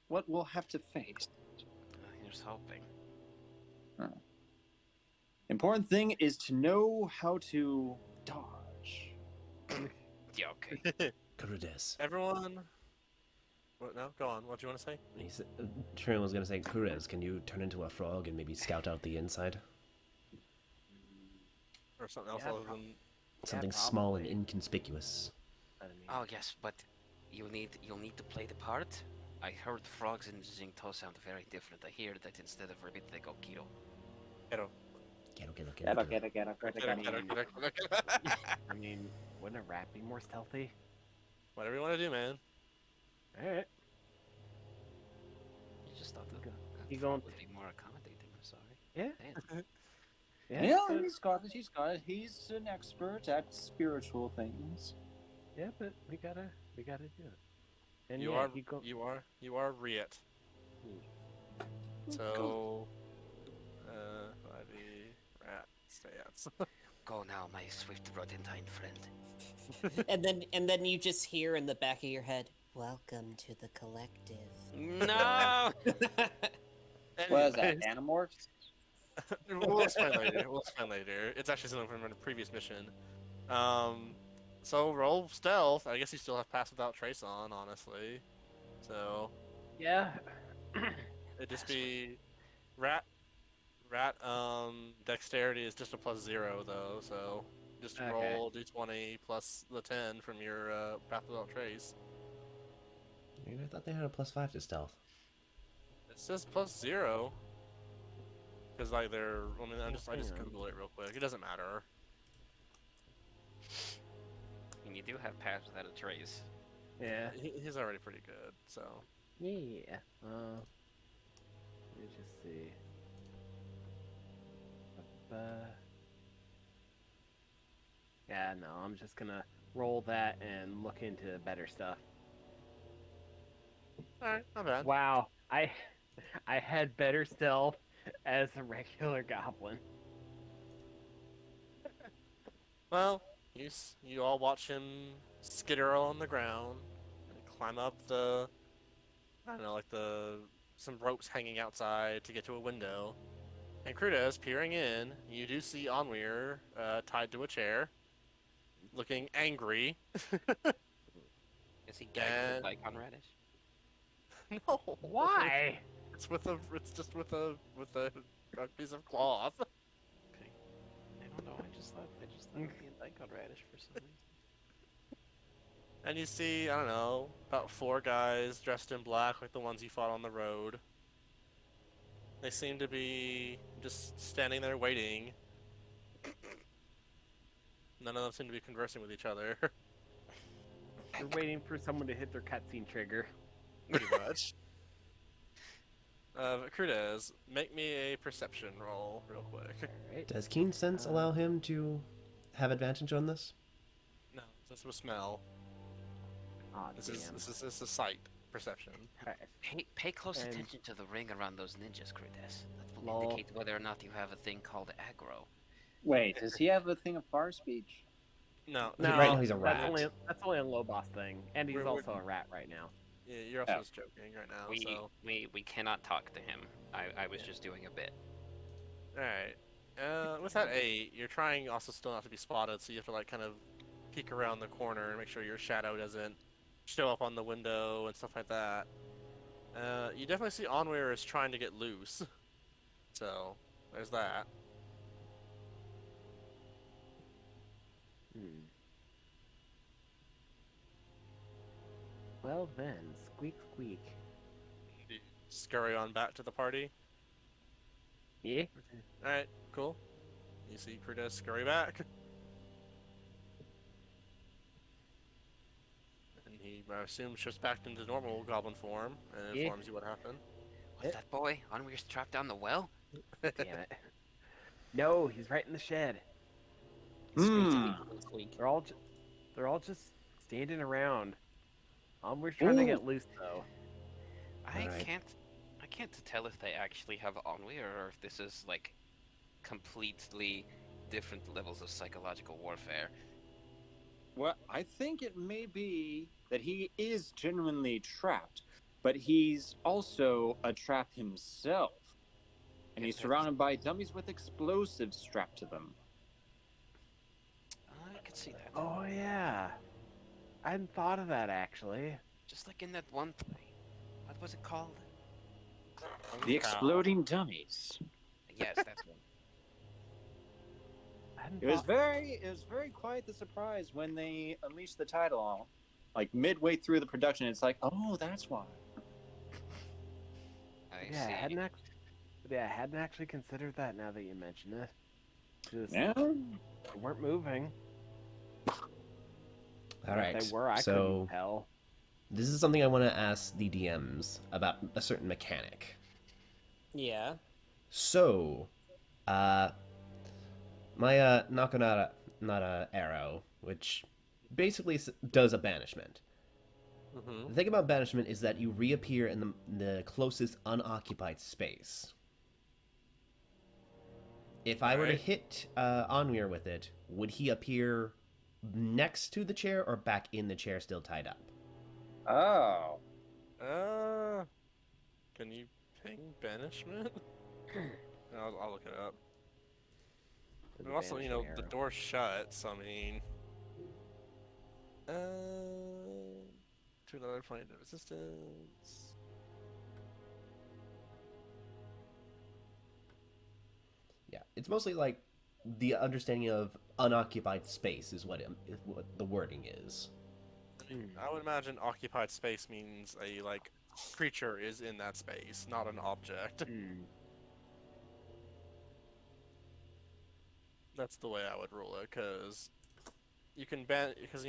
what we'll have to face. Here's hoping. Important thing is to know how to dodge. Yeah, okay. Kurudes. Everyone. What? No, go on. What do you want to say? Trion was gonna say, Kurudes, can you turn into a frog and maybe scout out the inside? Or something else Yeah, other than. Something small and probably. inconspicuous. Oh yes, but you'll need to play the part. I heard frogs in Jingto sound very different. I hear that instead of rabbit they go kiro. Pero, I mean, wouldn't a rat be more stealthy? Whatever you want to do, man. All right. You just thought that You frog going would be more accommodating. I'm sorry. Yeah. Damn. Yeah. Yeah, he's got it. He's got it. He's an expert at spiritual things. Yeah, but we gotta do it. And You yeah, are you you are Riet. So I'd be rat stance. Go now, my swift rodentine friend. and then you just hear in the back of your head, "Welcome to the collective." No! What is that, Animorphs? We'll explain later. We'll explain later. It's actually something from a previous mission. So roll stealth. I guess you still have pass without trace on, honestly. So yeah. it'd just be rat. Dexterity is just a +0 though. So just Okay. roll d20 plus the 10 from your pass without trace. I thought they had a +5 to stealth. It says +0. Because like they're, I mean, I just hang on. Google it real quick. It doesn't matter. And you do have pass without a trace. Yeah. He's already pretty good. So Yeah. Let me just see. Yeah, no, I'm just gonna roll that and look into better stuff. all right, not bad. Wow, I had better stealth as a regular goblin. Well, you all watch him skitter on the ground and climb up the, I don't know, like some ropes hanging outside to get to a window. And Crudez, peering in, you do see Onweir tied to a chair, looking angry. Is he gagged with bicon radish? No. Why? It's just with a piece of cloth. Okay. I don't know. I just thought it would be a bicon radish for some reason. And you see, I don't know, about 4 guys dressed in black, like the ones you fought on the road. They seem to be just standing there waiting. None of them seem to be conversing with each other. We're waiting for someone to hit their cutscene trigger. Pretty much. Crudez, make me a perception roll real quick. Alright. Does Keen Sense allow him to have advantage on this? No, this was smell. Aw, This damn. is a sight perception. Alright. Pay close And- attention to the ring around those ninjas, Crudes. That will Lol. indicate whether or not you have a thing called aggro. Wait, does he have a thing of far speech? No, No, Right now he's a that's rat. That's only a low boss thing, and he's We're- also a rat right now. yeah, you're also just joking right now. We cannot talk to him. I was just doing a bit. Alright. With that 8, you're trying also still not to be spotted, so you have to like kind of peek around the corner and make sure your shadow doesn't show up on the window and stuff like that. You definitely see Onweir is trying to get loose. So, there's that. Well then, squeak squeak. You scurry on back to the party. Yeah. Alright, cool. You see Crudez scurry back. And he, I assume, shifts back into normal goblin form and Yeah. informs you what happened. What's that boy? Onweir's trapped down the well? Damn it. No, he's right in the shed. Hmm. Squeak. They're all just standing around. We're trying to Ooh. get loose though. I Alright. can't tell if they actually have Onweir or if this is like completely different levels of psychological warfare. Well, I think it may be that he is genuinely trapped, but he's also a trap himself. And Yeah, he's that's- surrounded by dummies with explosives strapped to them. I could see that. Oh yeah. I hadn't thought of that actually. Just like in that one play. What was it called? The exploding dummies. Yes, that's one. I hadn't It was thought- very quite the surprise when they unleashed the title, like midway through the production. It's like, oh, that's why. I Yeah, see. I hadn't actually considered that now that you mention it. Just Yeah. they weren't moving. All right. If they were, I so couldn't tell. this is something I want to ask the DMs about a certain mechanic. Yeah. So, my not a arrow, which basically does a banishment. Mm-hmm. The thing about banishment is that you reappear in the closest unoccupied space. If I were to Alright. hit Onweir with it, would he appear next to the chair or back in the chair still tied up? Oh. Can you ping banishment? I'll look it up. With And a also, the vanishing arrow. door's shut, so I mean, to another plane of resistance. Yeah, it's mostly like the understanding of unoccupied space is what the wording is. I would imagine occupied space means a creature is in that space, not an object. Hmm. That's the way I would rule it, because you can ban, because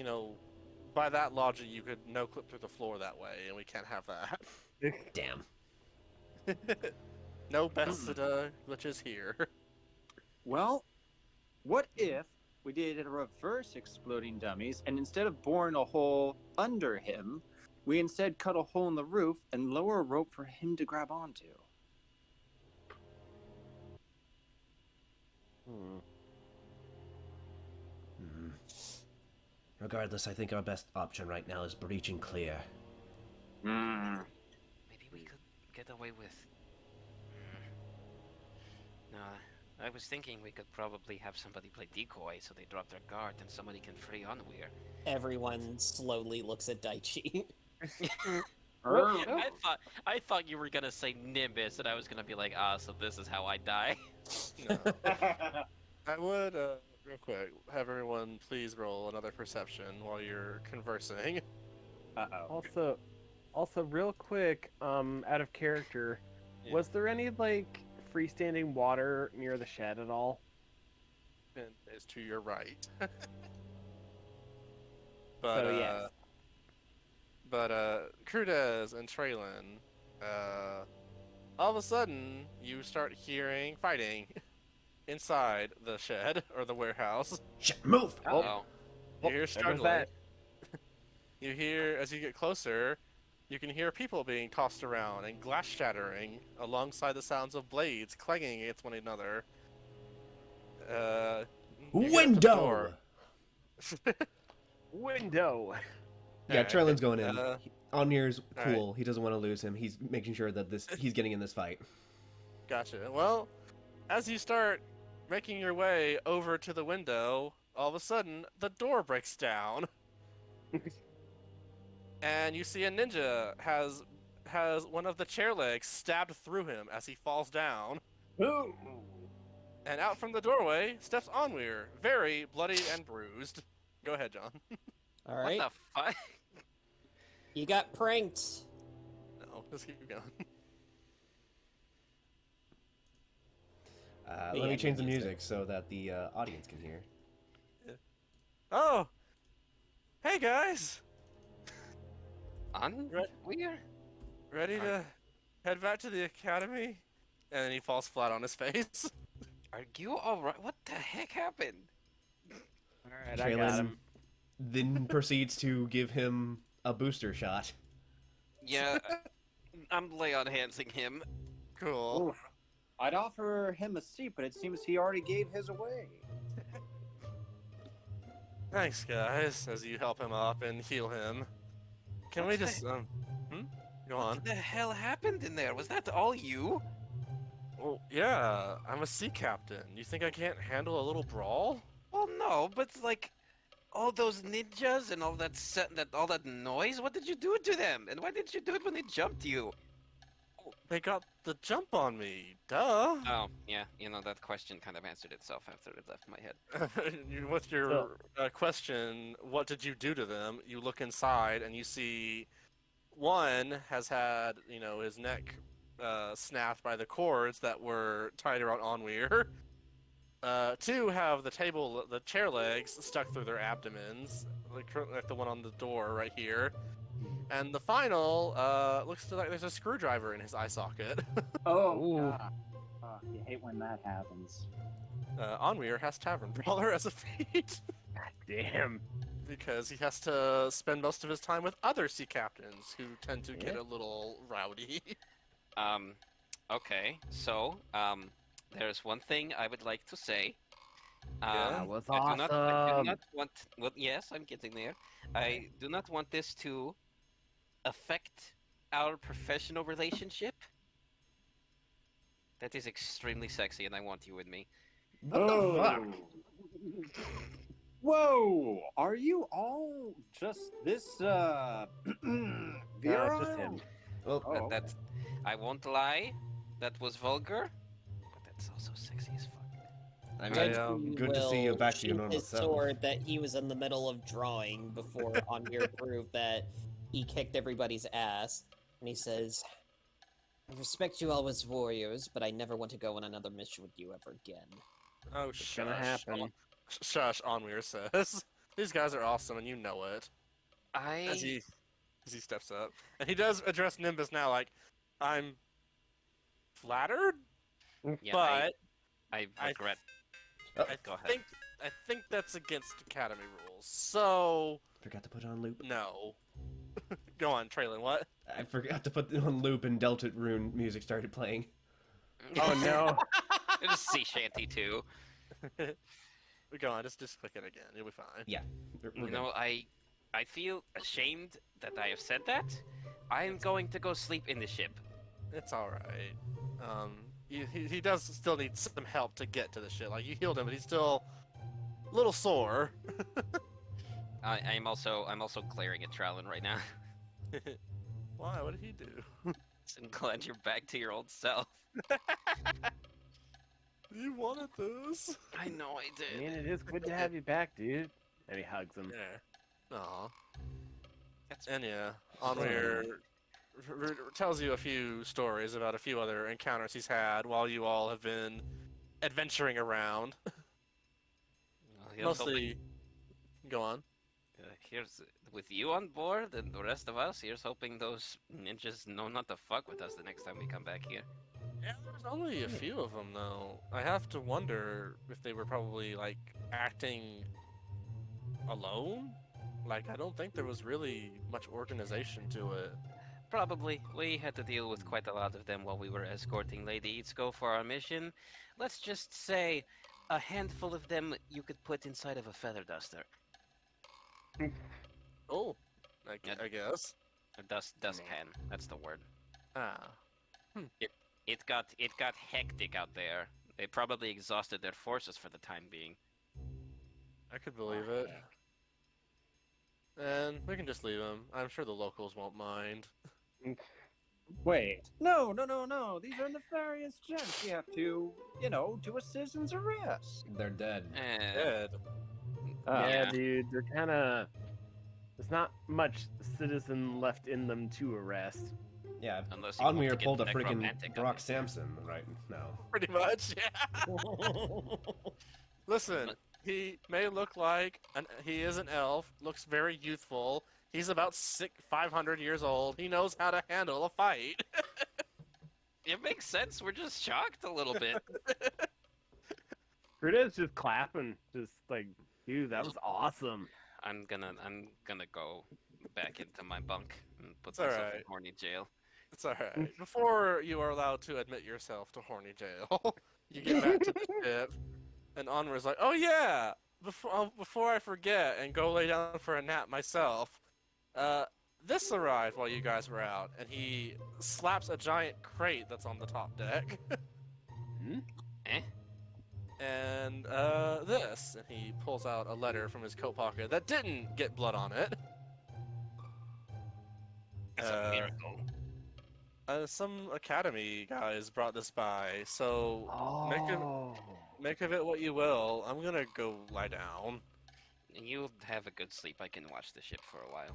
by that logic you could no clip through the floor that way, and we can't have that. Damn. No Bethesda glitches here. Well, what if we did a reverse exploding dummies, and instead of boring a hole under him, we instead cut a hole in the roof and lower a rope for him to grab onto? Hmm. Hmm. Regardless, I think our best option right now is breaching clear. Hmm. Maybe we could get away with. No, I was thinking we could probably have somebody play decoy so they drop their guard and somebody can free Onweir. Everyone slowly looks at Daichi. I thought you were gonna say Nimbus, and I was gonna be like, so this is how I die. No. I would, real quick, have everyone please roll another perception while you're conversing. Uh-oh. Also, real quick, out of character, Yeah. was there any freestanding water near the shed at all? And it's to your right. So, yes. But Crudez and Traylon, all of a sudden you start hearing fighting inside the shed or the warehouse. Shit, move! Oh, You hear There goes struggling. that. You hear, as you get closer, you can hear people being tossed around and glass shattering alongside the sounds of blades clanging against one another. You get up to the door. Window! Window. Yeah, Alright, Trellin's going in. uh, Onmir's alright. cool. He doesn't want to lose him. He's making sure that he's getting in this fight. Gotcha. Well, as you start making your way over to the window, all of a sudden the door breaks down, and you see a ninja has one of the chair legs stabbed through him as he falls down. Ooh. And out from the doorway steps Onweir, very bloodied and bruised. Go ahead, John. All right. what the fuck? You got pranked. No, just keep going. Let Yeah, me change the music. music so that the audience can hear. Oh, hey guys, Onweir? ready to head back to the academy? And then he falls flat on his face. Are you alright? What the heck happened? Alright, I got Traylon him. then proceeds to give him a booster shot. Yeah, I'm lay on handsing him. Cool. Oof. I'd offer him a seat, but it seems he already gave his away. Thanks, guys, as you help him up and heal him. Can we What's just, Go on. What the hell happened in there? Was that all you? Well, yeah, I'm a sea captain. You think I can't handle a little brawl? Well, no, but all those ninjas and all all that noise. What did you do to them? And why didn't you do it when they jumped you? They got the jump on me, duh. Oh, yeah. That question kind of answered itself after it left my head. With your question, what did you do to them? You look inside and you see one has had, his neck snapped by the cords that were tied around Onweir. Two have the chair legs stuck through their abdomens, like the one on the door right here. And the final looks like there's a screwdriver in his eye socket. Oh, Ooh. God. Oh, you hate when that happens. Onweir has Tavern Brawler as a feat Damn. because he has to spend most of his time with other sea captains who tend to get a little rowdy. Okay, so, there's one thing I would like to say. Yeah? That was I do awesome. not want. Well, yes, I'm getting there. I do not want this to affect our professional relationship. That is extremely sexy, and I want you with me. What the fuck? Whoa! Are you all just this, No, virile? it's just him. Well, Oh, okay. That's. I won't lie. That was vulgar, but that's also sexy as fuck. I I, mean, good to see you back to your normal his self. sword that he was in the middle of drawing before Onir proved that he kicked everybody's ass, and he says, "I respect you all as warriors, but I never want to go on another mission with you ever again." Oh, It's shush. gonna happen. Shush, Onweir says. These guys are awesome, and you know it. As he steps up. And he does address Nimbus now like, I'm flattered, Yeah, but I regret. Oh, Go ahead. I think that's against Academy rules. So, forgot to put it on loop. no. Go on, Traylon, what? I forgot to put it on loop and Delta Rune music started playing. Oh no. It was sea shanty too. Go on, just click it again. You'll be fine. Yeah. We're You good. know, I feel ashamed that I have said that. I am going to go sleep in the ship. It's alright. He does still need some help to get to the shit. Like, you healed him, but he's still a little sore. I'm also glaring at Trowlin right now. Why? What did he do? I'm glad you're back to your old self. You wanted this. I know I I mean, did. it is good to have you back, dude. And he hugs him. Yeah. Aw. That's And yeah, Onweir tells you a few stories about a few other encounters he's had while you all have been adventuring around. well, here's Mostly, go on. here's with you on board and the rest of us. Here's hoping those ninjas know not to fuck with us the next time we come back here. Yeah, there's only a few of them though. I have to wonder if they were probably like acting alone. Like, I don't think there was really much organization to it. Probably. We had to deal with quite a lot of them while we were escorting Lady Itzko for our mission. Let's just say a handful of them you could put inside of a feather duster. Oh, Yeah. I guess. A dustpan. That's the word. Ah, It got hectic out there. They probably exhausted their forces for the time being. I could believe it. And we can just leave him. I'm sure the locals won't mind. Wait. No. These are nefarious gents. We have to, do a citizen's arrest. They're dead. Dead. Yeah, Yeah. dude, they're kind of. There's not much citizen left in them to arrest. Yeah. Unless you want to Onweir get pulled a freaking necromantic on Brock it. Sampson right now. Pretty much, yeah. Listen, he may look like he is an elf, looks very youthful. He's about 500 years old. He knows how to handle a fight. It makes sense. We're just shocked a little bit. Gruda's just clapping, just like, dude, that was awesome. I'm gonna go back into my bunk and put It's myself alright. in horny jail. It's alright. Before you are allowed to admit yourself to horny jail, you get back to the ship, and Onweir's like, oh yeah, before I forget and go lay down for a nap myself, this arrived while you guys were out, and he slaps a giant crate that's on the top deck. Eh? And this, and he pulls out a letter from his coat pocket that didn't get blood on it. It's a miracle. Some academy guys brought this by, so Oh. make of it what you will. I'm gonna go lie down. You have a good sleep. I can watch the ship for a while.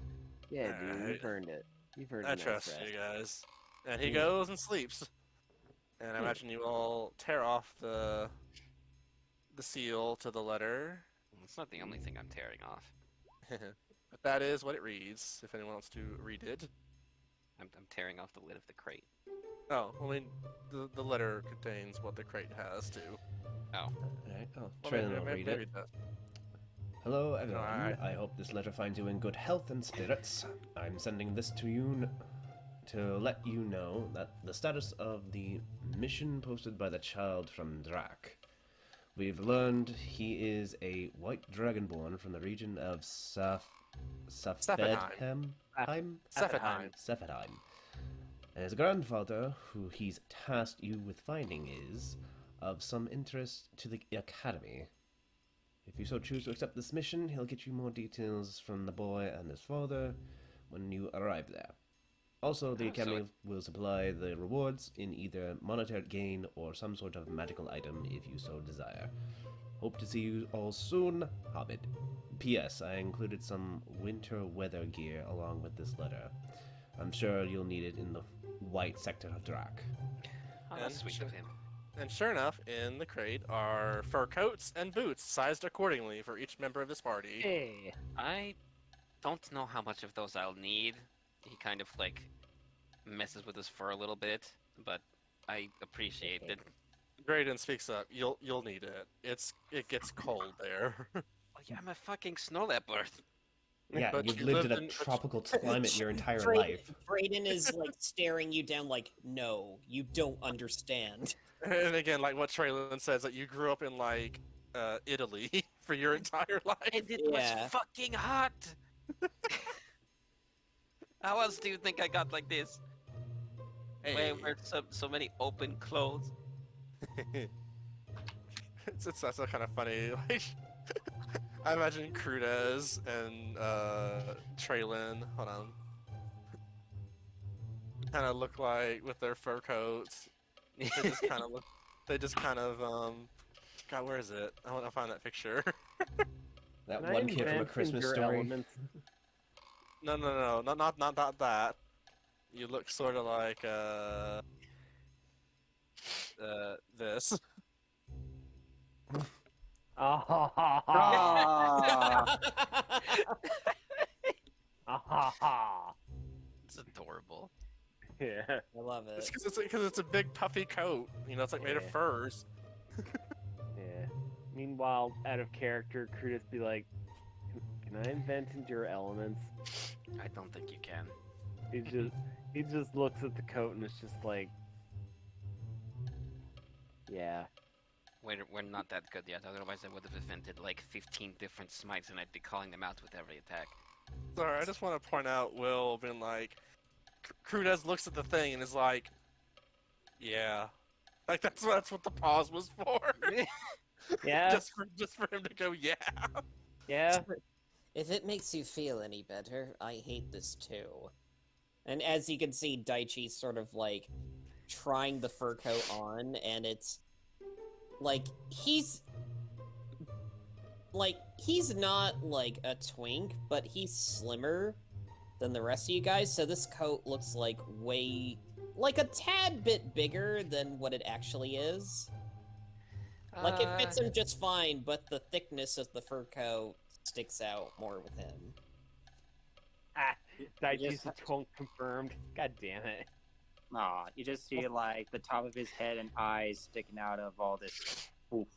Yeah, dude, Alright. you've earned it. You've earned I a nice trust rest. you guys. And he goes and sleeps. And I imagine you all tear off the the seal to the letter. It's not the only thing I'm tearing off. But that is what it reads, if anyone wants to read it. I'm tearing off the lid of the crate. Oh, I mean, the letter contains what the crate has, too. Alright, oh, Well, Traylon will read maybe it. that. Hello, everyone. I- I hope this letter finds you in good health and spirits. I'm sending this to you to let you know that the status of the mission posted by the child from Drak. We've learned he is a white dragonborn from the region of Safedheim? Sephetheim. Sephetheim. And his grandfather, who he's tasked you with finding, is of some interest to the Academy. If you so choose to accept this mission, he'll get you more details from the boy and his father when you arrive there. Also, the Academy will supply the rewards in either monetary gain or some sort of magical item if you so desire. Hope to see you all soon, Hobbit. P.S. I included some winter weather gear along with this letter. I'm sure you'll need it in the white sector of Drak. Oh, that's sweet of him. And sure enough, in the crate are fur coats and boots, sized accordingly for each member of this party. Hey. I don't know how much of those I'll need. He kind of like messes with his fur a little bit, but I appreciate it. Graydon speaks up. You'll need it. It gets cold there. Oh, yeah, I'm a fucking snow leopard. Yeah, But you've you lived in lived a in- tropical climate your entire Brayden- life. Brayden is like staring you down like, no, you don't understand. And again, like what Traylon says, that you grew up in like Italy for your entire life. And it Yeah. was fucking hot. How else do you think I got like this? Hey. Wear so many open clothes. It's also kind of funny. Like, I imagine Crudez and Traylon, hold on, kind of look like with their fur coats. They just kind of look. They just kind of God, where is it? I want to find that picture. That Can I one kid from A invent Christmas your Story. elements? No, not that. You look sort of like this. Ah ha ha ha! Ah, Ah ha ha! It's adorable. Yeah. I love It's it. because it's a big puffy coat. You know, it's like made of Yeah. furs. Yeah. Meanwhile, out of character, Crudis be like, "Can I invent endure elements?" I don't think you can. He just looks at the coat and it's just like, yeah. We're not that good yet. Otherwise, I would have invented like 15 different smites, and I'd be calling them out with every attack. Sorry, I just want to point out Will being like, Crudez looks at the thing and is like, yeah, like that's what the pause was for. Yeah. just for him to go, yeah. Yeah. If it makes you feel any better, I hate this too. And as you can see, Daichi's sort of like trying the fur coat on, and it's like he's not like a twink, but he's slimmer than the rest of you guys, so this coat looks like a tad bit bigger than what it actually is. Like it fits him just fine, but the thickness of the fur coat sticks out more with him. Ah, Daichi's Yes. a twunk confirmed. God damn it. Aw, you just see like the top of his head and eyes sticking out of all this. Oof.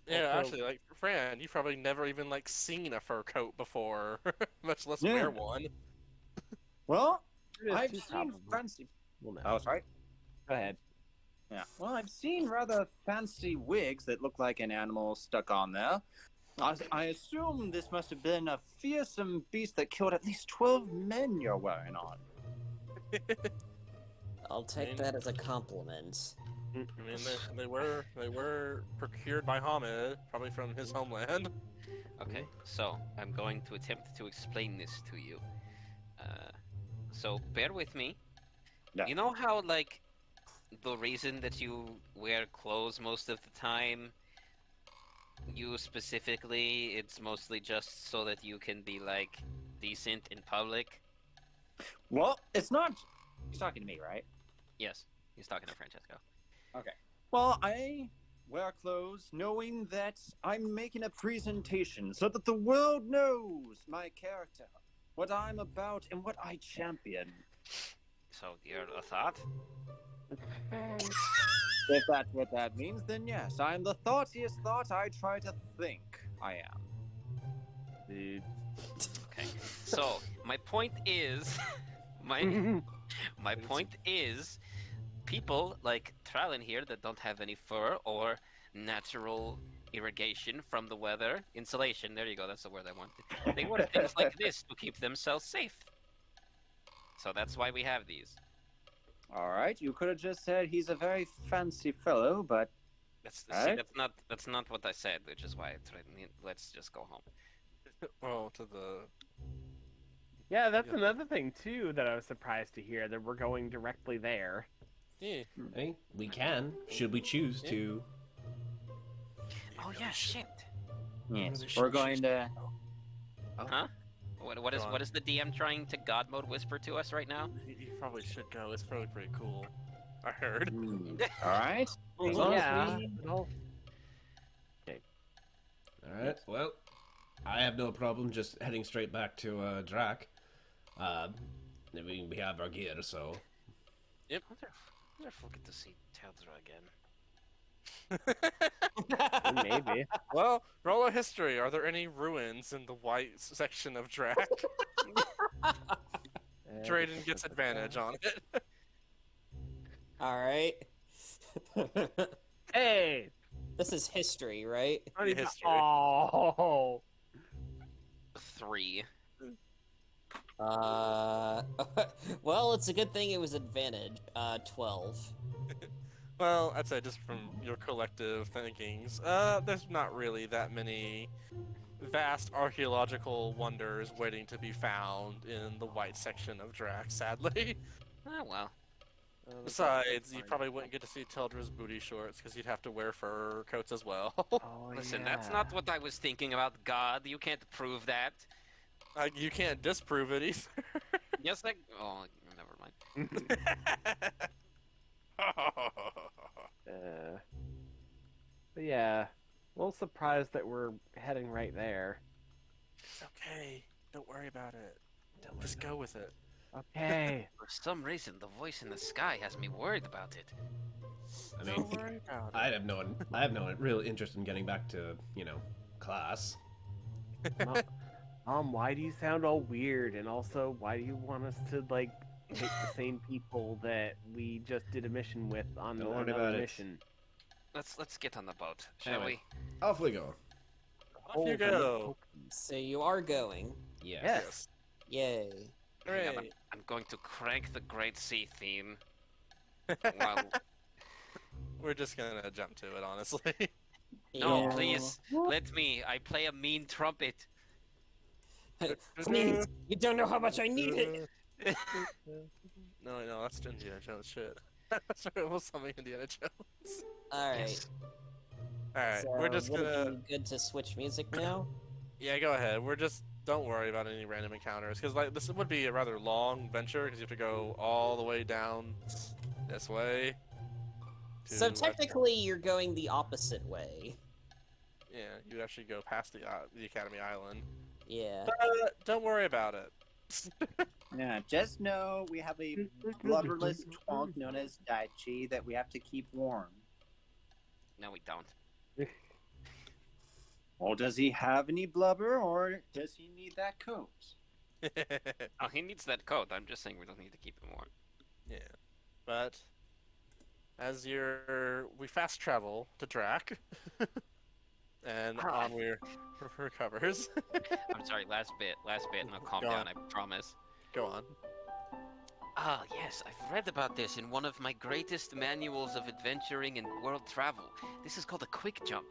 Yeah, Also- actually, like Fran, you've probably never even like seen a fur coat before, much less Yeah. wear one. Well, Crudis I've too, seen probably. fancy. Well, no. Oh, sorry. Go ahead. Yeah. Well, I've seen rather fancy wigs that look like an animal stuck on there. I assume this must have been a fearsome beast that killed at least 12 men you're wearing on. I'll take mean- that as a compliment. I mean, they were procured by Hamid, probably from his homeland. Okay, so I'm going to attempt to explain this to you. So bear with me. Yeah. You know how like the reason that you wear clothes most of the time, you specifically, it's mostly just so that you can be like decent in public. Well, it's not. He's talking to me, right? Yes, he's talking to Francesco. Well, I wear clothes knowing that I'm making a presentation so that the world knows my character, what I'm about, and what I champion. So you're a thought? If that's what that means, then yes, I'm the thoughtiest thought I try to think I am. Dude. Okay. So my point is, my point is, people like Trallin here that don't have any fur or natural irrigation from the weather, insulation. There you go. That's the word I wanted. They wear things like this to keep themselves safe. So that's why we have these. All right, you could have just said he's a very fancy fellow, but See, Alright. that's not what I said, which is why I threatened. Let's just go home. Well, to the Yeah, that's another thing too that I was surprised to hear that we're going directly there. yeah. I mean, we can, should we choose to. Oh yeah, shit. yes, Really we're should- going to. Huh? What is the DM trying to God mode whisper to us right now? You probably should go. It's probably pretty cool. I heard. All right. As long as Yeah. we- Well, Alright, well, I have no problem just heading straight back to Drac. We have our gear, so. I wonder if we'll get to see Teldra again. maybe. Well, roll a history. Are there any ruins in the white section of Drac? Drayden gets advantage on it. All right. Hey. This is history, right? Not even- History. Oh. 3. Well, it's a good thing it was advantage. 12. Well, I'd say just from your collective thinkings, there's not really that many vast archaeological wonders waiting to be found in the white section of Drac, sadly. Oh well. Besides, you probably wouldn't get to see Teldra's booty shorts because you'd have to wear fur coats as well. Oh, Listen, yeah. that's not what I was thinking about. God, you can't prove that. You can't disprove it either. Yes, oh, never mind. But yeah, a little surprised that we're heading right there. It's okay. Don't worry about it. Just go with it. Okay. For some reason, the voice in the sky has me worried about it. I mean, Don't worry about it. I have no real interest in getting back to, class. Why do you sound all weird? And also, why do you want us to, like, hit the same people that we just did a mission with on Don't worry another about it. mission? Let's get on the boat, shall Anyway. Off we go. Off you go. So you are going. Yes. Yes. Yay. we? Hang on, Hooray. I'm going to crank the Great Sea theme. While... We're just gonna jump to it, honestly. No, Yeah. please, let me. I play a mean trumpet. Please, you don't know how much I need it. No, that's Indiana Jones shit. Sorry, we'll summon Indiana Jones. All right. Yes. Alright, So we're just would it gonna. be good to switch music now? Yeah, go ahead. Don't worry about any random encounters, because like this would be a rather long venture, because you have to go all the way down this way. So to, technically, you're going the opposite way. yeah, you actually go past the Academy Island. Yeah. But don't worry about it. Yeah, just know we have a blubberless twonk known as Daichi that we have to keep warm. No, we don't. Well, does he have any blubber, or does he need that coat? Oh, he needs that coat. I'm just saying we don't need to keep him warm. Yeah, but we fast travel to Drac, and on we recovers. I'm sorry, last bit, and I'll calm Go down, on. I promise. Go on. Ah, yes, I've read about this in one of my greatest manuals of adventuring and world travel. This is called a quick jump.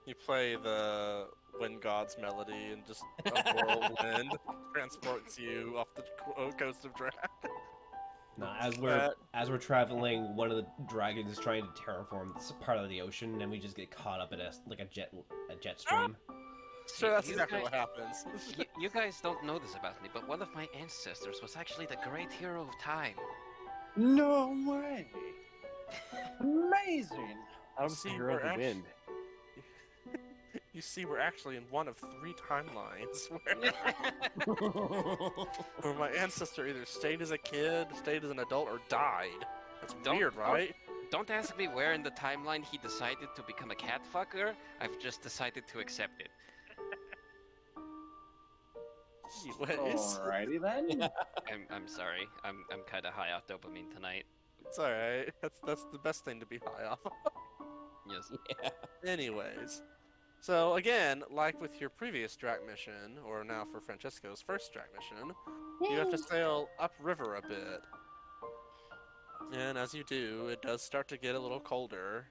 You play the Wind God's melody, and just a whirlwind transports you off the coast of Drac. No, as we're traveling, one of the dragons is trying to terraform this part of the ocean, and we just get caught up in a jet stream. Sure, that's You exactly guys- what happens. You guys don't know this about me, but one of my ancestors was actually the great hero of time. No way! Amazing. I'm See, hero of we're the wind. You see, we're actually in one of 3 timelines where my ancestor either stayed as a kid, stayed as an adult, or died. That's weird, right? Don't ask me where in the timeline he decided to become a cat fucker. I've just decided to accept it. Anyways, Alrighty then. I'm sorry. I'm kind of high off dopamine tonight. it's alright. That's the best thing to be high off of. Yes. Yeah. Anyways, so again, like with your previous Drac mission, or now for Francesco's first Drac mission, you have to sail upriver a bit. And as you do, it does start to get a little colder.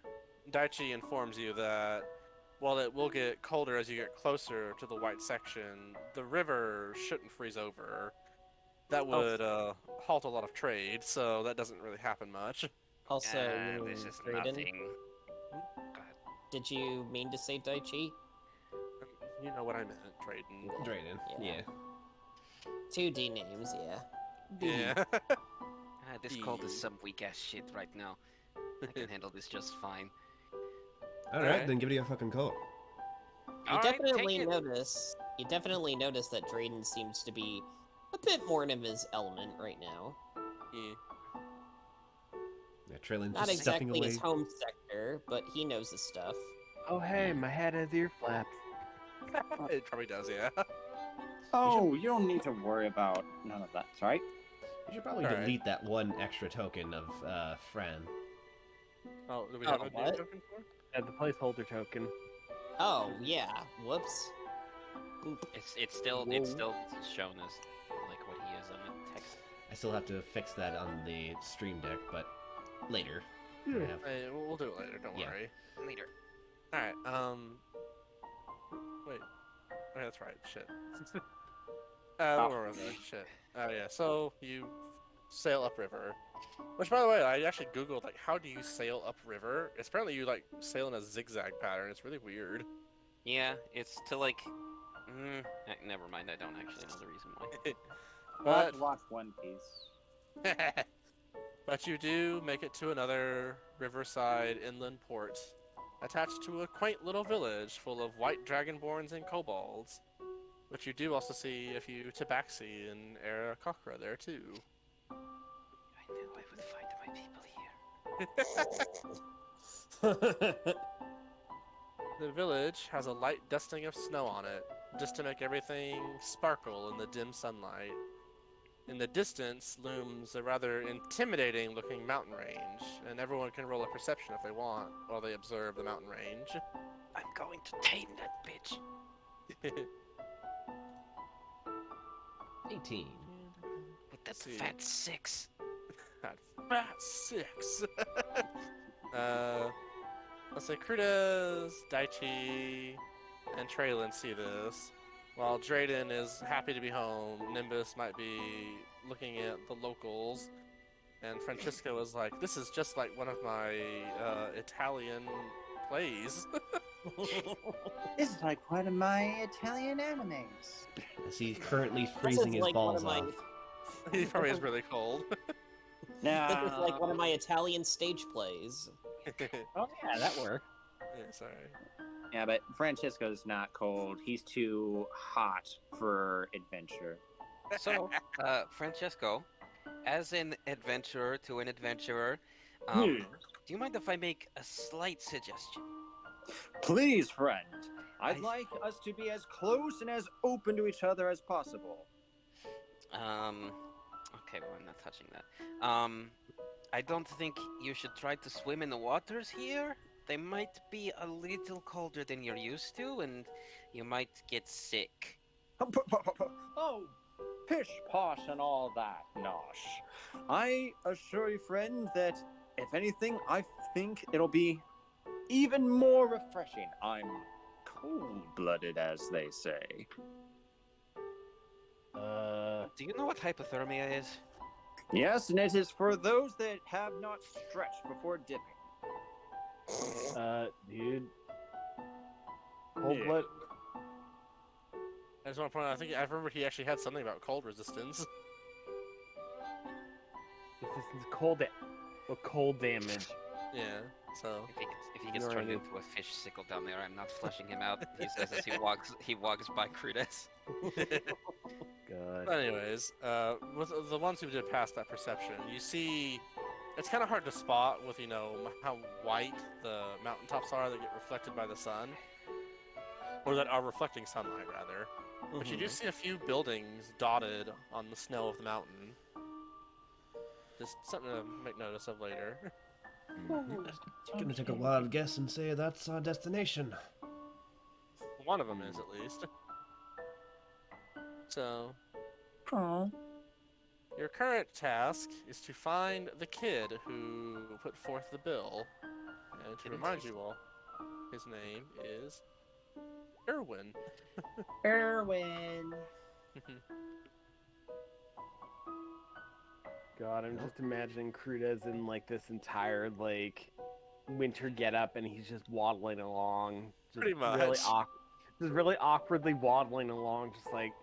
Daichi informs you that while it will get colder as you get closer to the white section, the river shouldn't freeze over. That would halt a lot of trade, so that doesn't really happen much. Also, you mean this is Drayden? nothing. Go ahead. Did you mean to say Daichi? You know what I meant, Drayden. Drayden. Yeah. Yeah. 2D names, yeah. Yeah. This cold is some weak ass shit right now. I can handle this just fine. Alright, Alright. then give it your fucking call. You Alright, definitely take it. notice. You definitely notice that Drayden seems to be a bit more in his element right now. Yeah. Yeah, Traylon Not just stepping exactly away. his home sector, but he knows his stuff. Oh hey, my hat has ear flaps. It probably does, yeah. Oh, you don't need to worry about none of that, right? You should probably Alright. delete that one extra token of Fran. Oh, do we have a new what? token for? The placeholder token. Oh, yeah. Whoops. It's still shown as like what he is on the text. I still have to fix that on the stream deck, but later. Hmm. I have- Hey, we'll do it later, don't Yeah. worry. Later. Alright, wait. Oh, that's right, shit. Where was I? Shit. Oh, yeah, so you sail upriver. Which, by the way, I actually googled, like, how do you sail upriver? It's apparently you, like, sail in a zigzag pattern. It's really weird. Yeah, it's to like. Never mind. I don't actually know the reason why. But, Watch One Piece. but you do make it to another riverside inland port, attached to a quaint little village full of white dragonborns and kobolds. But you do also see a few tabaxi and Aarakocra there too. I knew I would find my people here. The village has a light dusting of snow on it, just to make everything sparkle in the dim sunlight. In the distance looms a rather intimidating looking mountain range, and everyone can roll a perception if they want while they observe the mountain range. I'm going to tame that bitch. 18. With that See. fat 6. That fat 6! Let's say Crudez, Daichi, and Traylon see this. While Drayden is happy to be home, Nimbus might be looking at the locals, and Francisco is like, this is just like one of my Italian plays. This is like one of my Italian animes. As he's currently freezing his like one balls of my- off. He probably is really cold. Now, This is like one of my Italian stage plays. Oh yeah, that worked. Yeah, sorry. yeah, but Francisco's not cold. He's too hot for adventure. So, Francesco, as an adventurer to an adventurer, do you mind if I make a slight suggestion? Please, friend. I'd I- like us to be as close and as open to each other as possible. Okay, well, I'm not touching that. I don't think you should try to swim in the waters here. They might be a little colder than you're used to, and you might get sick. Oh, pish posh and all that, nosh. I assure you, friend, that if anything, I think it'll be even more refreshing. I'm cold-blooded, as they say. Do you know what hypothermia is? Yes, and it is for those that have not stretched before dipping. Dude. Cold Yeah. blood. I just want to point out, I remember he actually had something about cold resistance. Resistance cold. What cold damage? Yeah. So. If he gets turned into a fish sickle down there, I'm not flushing him out. He says as he walks by Crudes. God. But anyways, with the ones who did pass that perception, you see, it's kind of hard to spot with how white the mountaintops are that get reflected by the sun, or that are reflecting sunlight rather. But you do see a few buildings dotted on the snow of the mountain. Just something to make notice of later. Gonna take a wild guess and say that's our destination. One of them is at least. So, Aww. your current task is to find the kid who put forth the bill. And to remind you all, his name is Erwin. Erwin. God, I'm just imagining Crudes in like this entire like winter getup, and he's just waddling along, just Pretty much. really awkwardly waddling along, just like,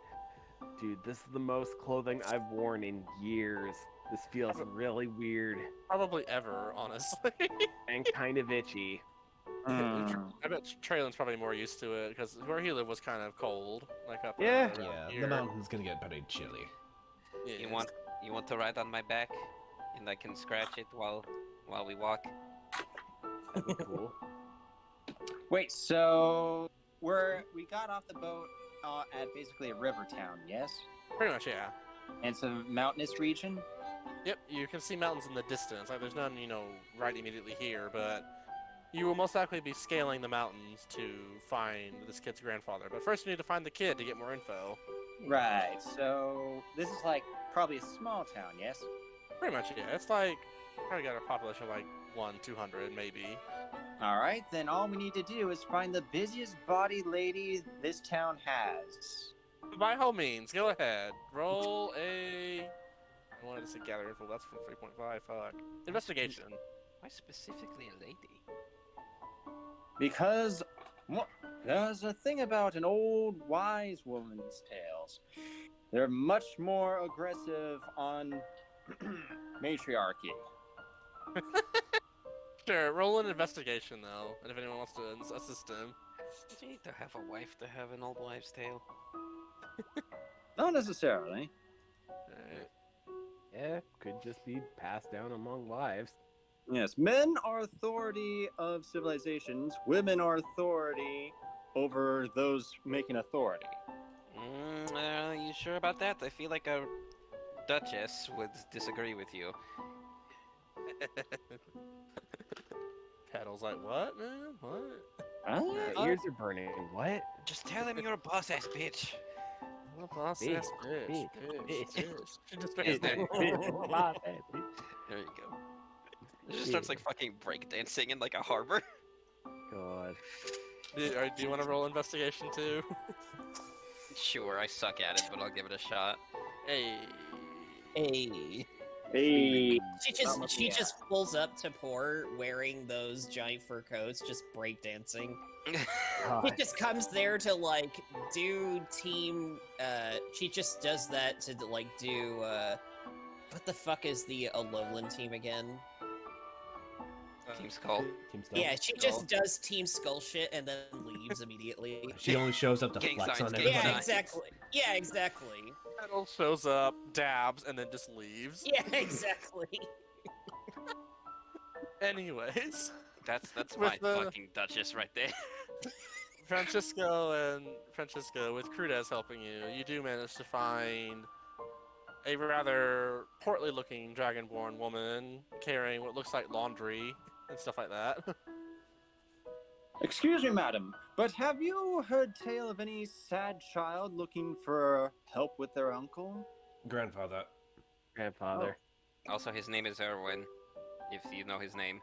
dude, this is the most clothing I've worn in years. This feels really weird Probably ever, honestly. and kind of itchy. I bet Traylin's probably more used to it because where he lived was kind of cold, like up Yeah. around Yeah, here. the mountain's gonna get pretty chilly. Yeah. You want to ride on my back, and I can scratch it while we walk. That'd be cool. Wait, so we got off the boat at basically a river town, yes? Pretty much, yeah. And it's a mountainous region? Yep, you can see mountains in the distance. Like, there's none, right immediately here, but you will most likely be scaling the mountains to find this kid's grandfather. But first, you need to find the kid to get more info. Right, so this is like probably a small town, yes? Pretty much, yeah. It's like, probably got a population of like 200 maybe. Alright, then all we need to do is find the busiest body lady this town has. By all means, go ahead. Roll a... I wanted to say gather info, that's from 3.5, fuck. Investigation. Why specifically a lady? Because there's a thing about an old wise woman's tales. They're much more aggressive on matriarchy. Sure, roll an investigation though, and if anyone wants to assist him. Do you need to have a wife to have an old wives' tale? Not necessarily. Alright. Yeah, could just be passed down among wives. Yes, men are authority of civilizations. Women are authority over those making authority. You sure about that? I feel like a duchess would disagree with you. Paddle's like, what, man? What? My ears are burning. What? Just tell him you're a boss ass bitch. What a boss Bitch, ass bitch. bitch. Bitch. She just His starts name. saying, There you go. It just starts like fucking breakdancing in like a harbor. God. do you want to roll investigation too? Sure, I suck at it, but I'll give it a shot. Hey. Hey. Hey. She just pulls up to port wearing those giant fur coats, just breakdancing. She God. just comes there to like do team. She just does that to like do. What the fuck is the Alolan team again? Team Skull. Team Skull. Yeah, she just does Team Skull shit and then leaves immediately. She only shows up to Gang flex signs, on gang everybody. Yeah, signs. exactly. Yeah, exactly. Paddle shows up, dabs, and then just leaves. Yeah, exactly. Anyways, That's With my the- fucking duchess right there. Francisco, with Crudes helping you, you do manage to find a rather portly-looking dragonborn woman carrying what looks like laundry and stuff like that. Excuse me, madam, but have you heard tale of any sad child looking for help with their uncle? Grandfather. Grandfather. Also, his name is Erwin, if you know his name.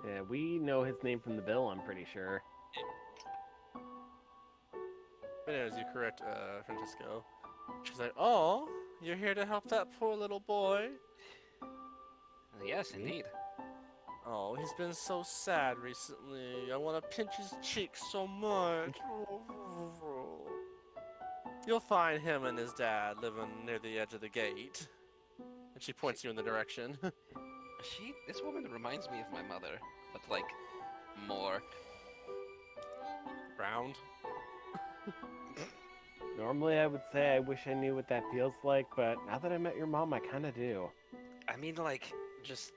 Yeah, we know his name from the bill, I'm pretty sure. But anyways, you correct Francisco. She's like, oh, you're here to help that poor little boy? Yes, indeed. Oh, he's been so sad recently. I want to pinch his cheeks so much. You'll find him and his dad living near the edge of the gate. And she points you in the direction. This woman reminds me of my mother, but like more. Round. Normally, I would say I wish I knew what that feels like, but now that I met your mom, I kind of do. I mean, like, just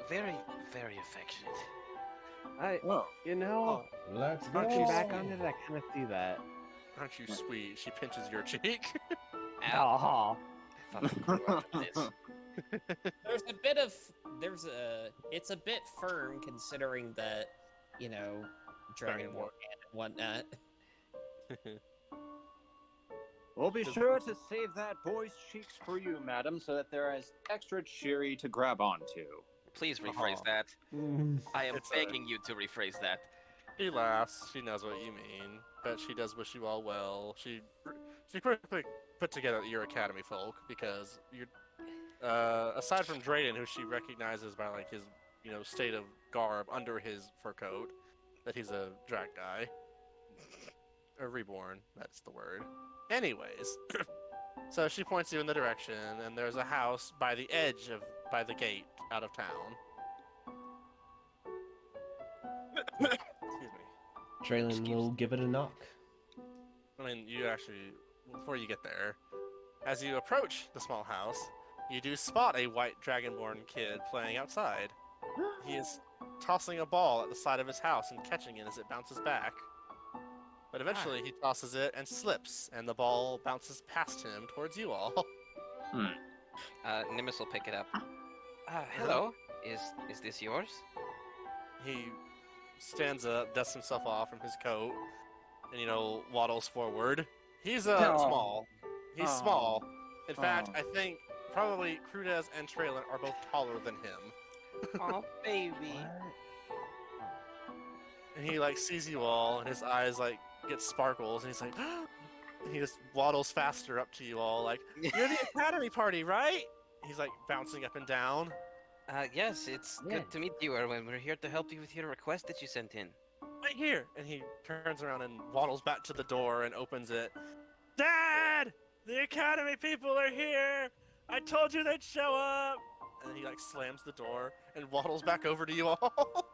very, very affectionate. Whoa. You know, Let's go. looking back on it, I kind of see that. Aren't you sweet? She pinches your cheek. Oh, Ow. I thought I grew up with this. It's a bit firm considering that, you know, Dragonborn and whatnot. We'll be sure to save that boy's cheeks for you, madam, so that they're as extra cheery to grab onto. Please rephrase that. I am It's begging you to rephrase that. She laughs. She knows what you mean, but she does wish you all well. She quickly put together your academy folk because you, aside from Drayden, who she recognizes by like his state of garb under his fur coat, that he's a drag guy, a reborn. That's the word. Anyways, so she points you in the direction, and there's a house by the the gate out of town. Excuse me. Traylon will give it a knock. I mean, you actually, before you get there, as you approach the small house, you do spot a white dragonborn kid playing outside. He is tossing a ball at the side of his house and catching it as it bounces back. But eventually he tosses it and slips, and the ball bounces past him towards you all. Nimbus will pick it up. Hello. Is this yours? He stands up, dusts himself off from his coat, and waddles forward. He's small. He's small. In fact, I think probably Crudez and Traylon are both taller than him. Oh, baby. And he sees you all, and his eyes get sparkles, and he's like, and he just waddles faster up to you all, you're the academy party, right? He's bouncing up and down. Yes, it's good to meet you, Erwin. We're here to help you with your request that you sent in. Right here. And he turns around and waddles back to the door and opens it. Dad! The academy people are here! I told you they'd show up! And he slams the door and waddles back over to you all.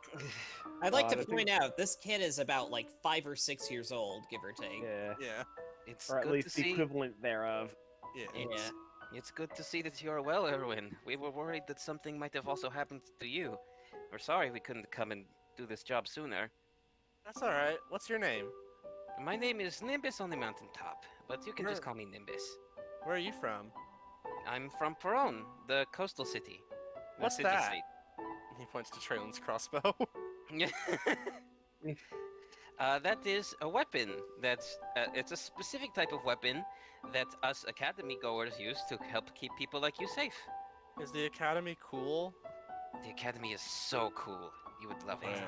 I'd like to point out, this kid is about 5 or 6 years old, give or take. yeah. Yeah. It's Or at good least to the see. equivalent thereof. Yeah. It's good to see that you are well, Erwin. We were worried that something might have also happened to you. We're sorry we couldn't come and do this job sooner. That's alright. What's your name? My name is Nimbus on the mountaintop, but you can just call me Nimbus. Where are you from? I'm from Peron, the coastal city. The What's city that? state. He points to Traylon's crossbow. That is a weapon. It's a specific type of weapon that us academy goers use to help keep people like you safe. Is the academy cool? The academy is so cool. You would love it.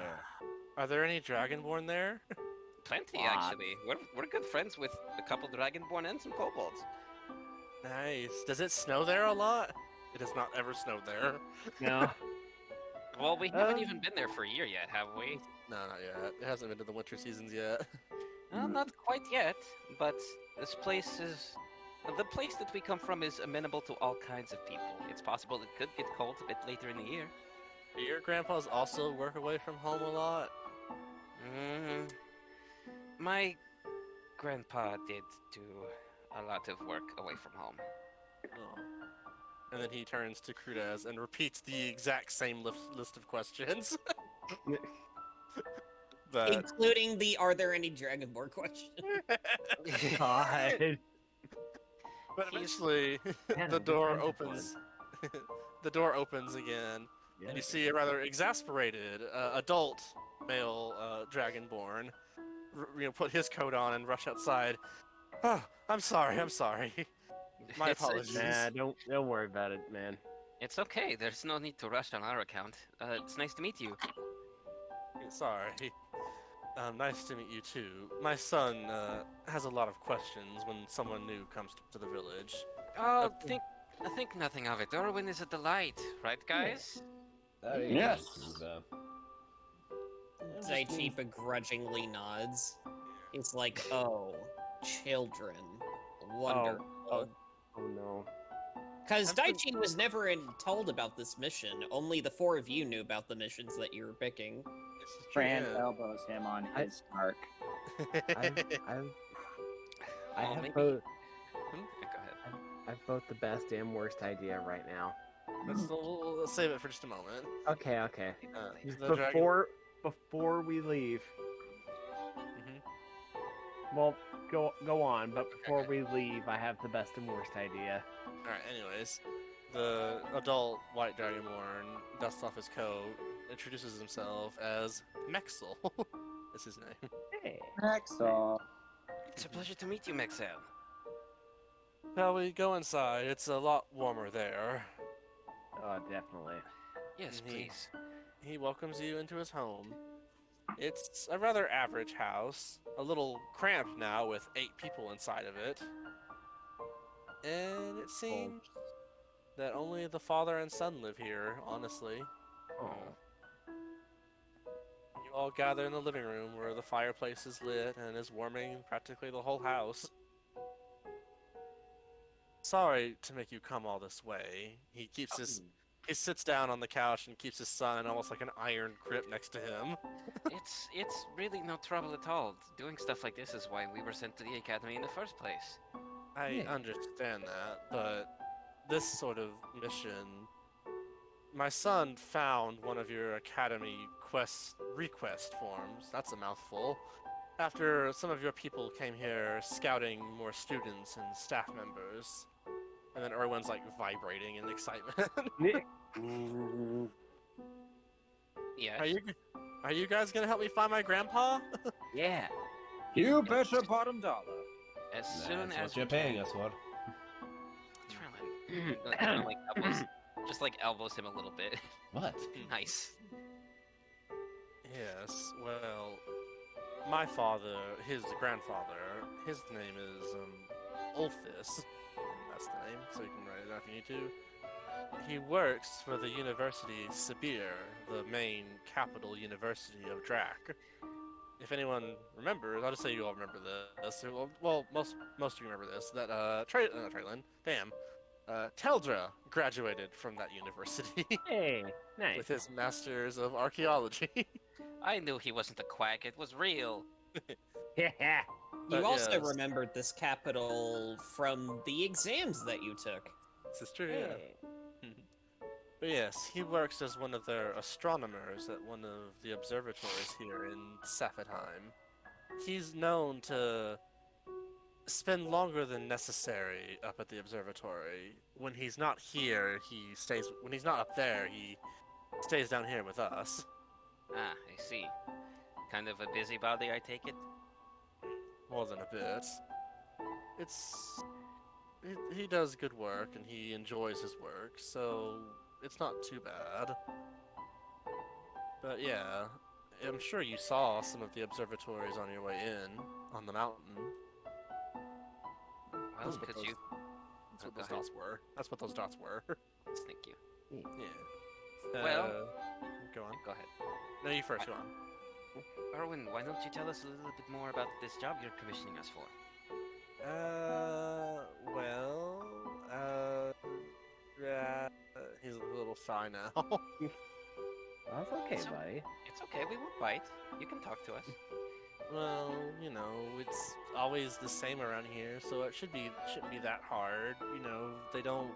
Are there any dragonborn there? Plenty, actually. We're good friends with a couple dragonborn and some kobolds. Nice. Does it snow there a lot? It has not ever snowed there. No. Well, we haven't even been there for a year yet, have we? No, not yet. It hasn't been to the winter seasons yet. Well, not quite yet, but this place is... The place that we come from is amenable to all kinds of people. It's possible it could get cold a bit later in the year. Do your grandpas also work away from home a lot? My grandpa did do a lot of work away from home. Oh. And then he turns to Crudez and repeats the exact same list of questions. But Including the are there any Dragonborn question? God. But eventually, the door opens. The door opens again, and you see a rather exasperated adult male dragonborn, put his coat on and rush outside. Oh, I'm sorry. My apologies. Nah, don't worry about it, man. It's okay. There's no need to rush on our account. It's nice to meet you. Sorry. Nice to meet you too. My son has a lot of questions when someone new comes to the village. Oh, think nothing of it. Erwin is a delight, right, guys? Yes. Zaichi begrudgingly nods. He's like, oh, children. Wonderful. Oh no. Because I've been- Daichi was never told about this mission. Only the four of you knew about the missions that you were picking. This is true, Fran yeah. elbows him on his arc. I Oh, have maybe- both. Yeah, go ahead. I have both the best and worst idea right now. Let's save it for just a moment. Okay. The dragon- Before we leave, Mhm. well, go on. But before we leave, I have the best and worst idea. Alright, anyways. The adult white dragonborn dusts off his coat, introduces himself as Mexel. Is his name. Hey. Axel. It's a pleasure to meet you, Maxel. Shall we go inside? It's a lot warmer there. Oh, definitely. Yes, Mhm. please. He welcomes you into his home. It's a rather average house, a little cramped now with 8 people inside of it. And it seems that only the father and son live here, honestly. Oh. You all gather in the living room where the fireplace is lit and is warming practically the whole house. Sorry to make you come all this way. He keeps he sits down on the couch and keeps his son in almost like an iron grip next to him. It's really no trouble at all. Doing stuff like this is why we were sent to the academy in the first place. I understand that, but this sort of mission, my son found one of your academy request forms. That's a mouthful. After some of your people came here scouting more students and staff members. And then everyone's like vibrating in excitement. Yes. Are you guys gonna help me find my grandpa? Yeah. You bet your bottom dollar. As soon That's as what you're we paying can. us for. Trillin. Like, kinda like elbows, just like elbows him a little bit. What? Nice. Yes, well, my father, his grandfather, his name is Ulfis. That's the name, so you can write it down if you need to. He works for the University Sibir, the main capital university of Drac. If anyone remembers, I'll just say you all remember this. Well, most of you remember this. That Teldra graduated from that university Hey, nice. with his masters of archaeology. I knew he wasn't a quack. It was real. Yeah. You But also yes. remembered this capital from the exams that you took. This is true, yeah. Hey. But yes, he works as one of their astronomers at one of the observatories here in Safetheim. He's known to spend longer than necessary up at the observatory. When he's not here, he stays. When he's not up there, he stays down here with us. Ah, I see. Kind of a busybody, I take it. More than a bit. He does good work and he enjoys his work, so it's not too bad. But yeah, I'm sure you saw some of the observatories on your way in on the mountain. Well, That's what could those- you? That's Oh, what go those ahead. dots were. That's what those dots were. Thank you. Yeah. Well- Go on. Go ahead. No, you first. Go on. Erwin, why don't you tell us a little bit more about this job you're commissioning us for? Well, he's a little shy now. That's okay, So- buddy. It's okay, we won't bite. You can talk to us. Well, you know, it's always the same around here, so it shouldn't be that hard. You know, they don't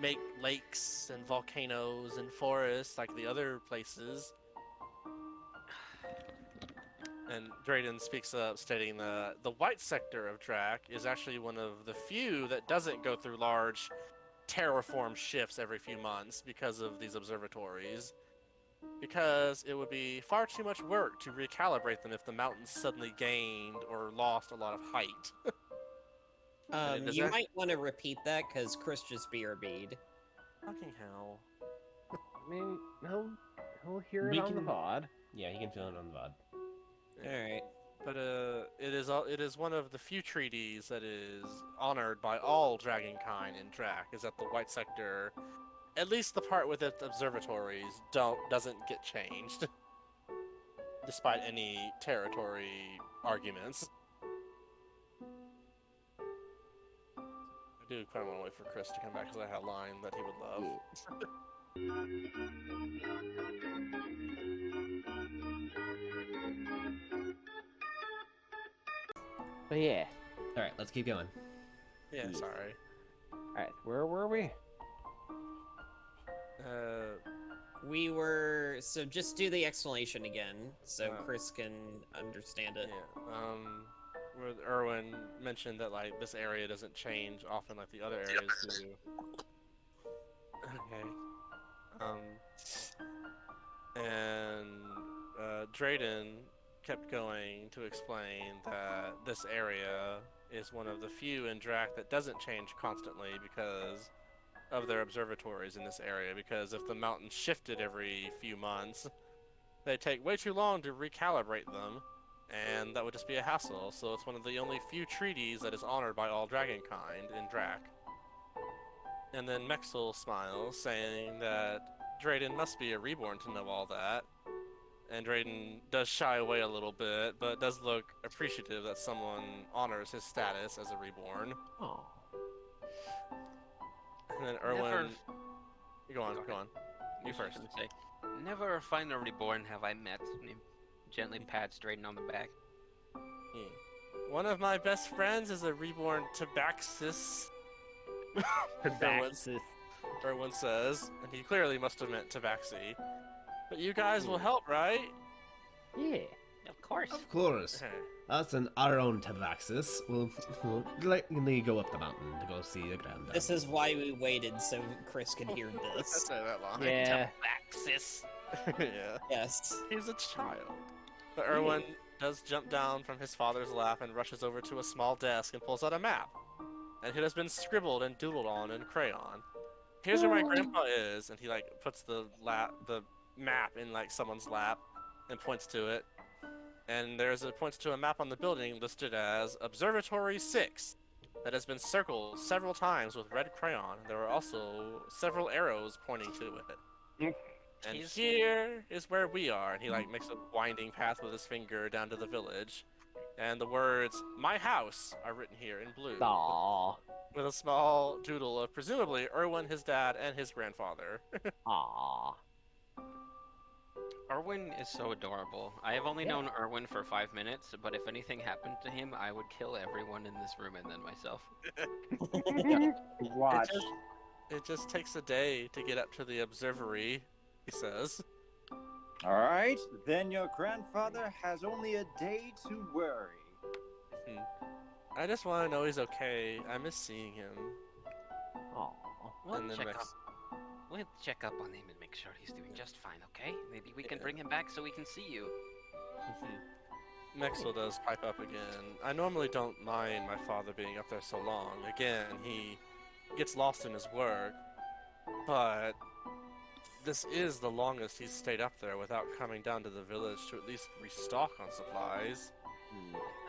make lakes and volcanoes and forests like the other places. And Drayden speaks up, stating that the white sector of Drac is actually one of the few that doesn't go through large terraform shifts every few months because of these observatories. Because it would be far too much work to recalibrate them if the mountains suddenly gained or lost a lot of height. Does You that- might want to repeat that because Chris just BRB'd. Fucking hell. I mean, he'll hear We it on the can- pod. Yeah, he can feel it on the VOD. Alright. But it is one of the few treaties that is honored by all dragonkind in Drac. Is that the white sector, at least the part with its observatories, doesn't get changed, despite any territory arguments. do kind of want to wait for Chris to come back because I had a line that he would love. But yeah. All right, let's keep going. Yeah, sorry. Alright, where were we? We were... So just do the explanation again, so Uh, Chris can understand it. Yeah. Where Erwin mentioned that like this area doesn't change often like the other areas do. Okay. And Drayden kept going to explain that this area is one of the few in Drac that doesn't change constantly because of their observatories in this area. Because if the mountains shifted every few months, they take way too long to recalibrate them, and that would just be a hassle. So it's one of the only few treaties that is honored by all dragonkind in Drac. And then Mexel smiles, saying that Drayden must be a reborn to know all that. And Drayden does shy away a little bit, but does look appreciative that someone honors his status as a reborn. Oh. And then Erwin... Never- Go on. I You was first. just gonna say, never a finer reborn have I met. And he gently pats Drayden on the back. Yeah. One of my best friends is a reborn Tabaxis, Tabaxis. Erwin says, and he clearly must have meant Tabaxi. But you guys will help, right? Yeah. Of course. Of course. Okay. Us and our own Tabaxis will likely go up the mountain to go see the granddad. This is why we waited, so Chris could hear Let's this. say that line. Yeah. Tabaxis. Yeah. Yes. He's a child. But Erwin does jump down from his father's lap and rushes over to a small desk and pulls out a map. And it has been scribbled and doodled on in crayon. Here's where my grandpa is, and he like puts the map in like someone's lap and points to it. And points to a map on the building listed as Observatory 6 that has been circled several times with red crayon. There are also several arrows pointing to it. And here is where we are. And he like makes a winding path with his finger down to the village. And the words "My house" are written here in blue. Aww. With a small doodle of presumably Erwin, his dad, and his grandfather. Aww. Erwin is so adorable. I have only known Erwin for 5 minutes, but if anything happened to him, I would kill everyone in this room and then myself. Watch. It just takes a day to get up to the observatory, he says. All right, then your grandfather has only a day to worry. I just want to know he's okay. I miss seeing him. Aww. And then We'll check up on him and make sure he's doing just fine, okay? Maybe we can bring him back so we can see you. Mexel does pipe up again. I normally don't mind my father being up there so long. Again, he gets lost in his work. But this is the longest he's stayed up there without coming down to the village to at least restock on supplies.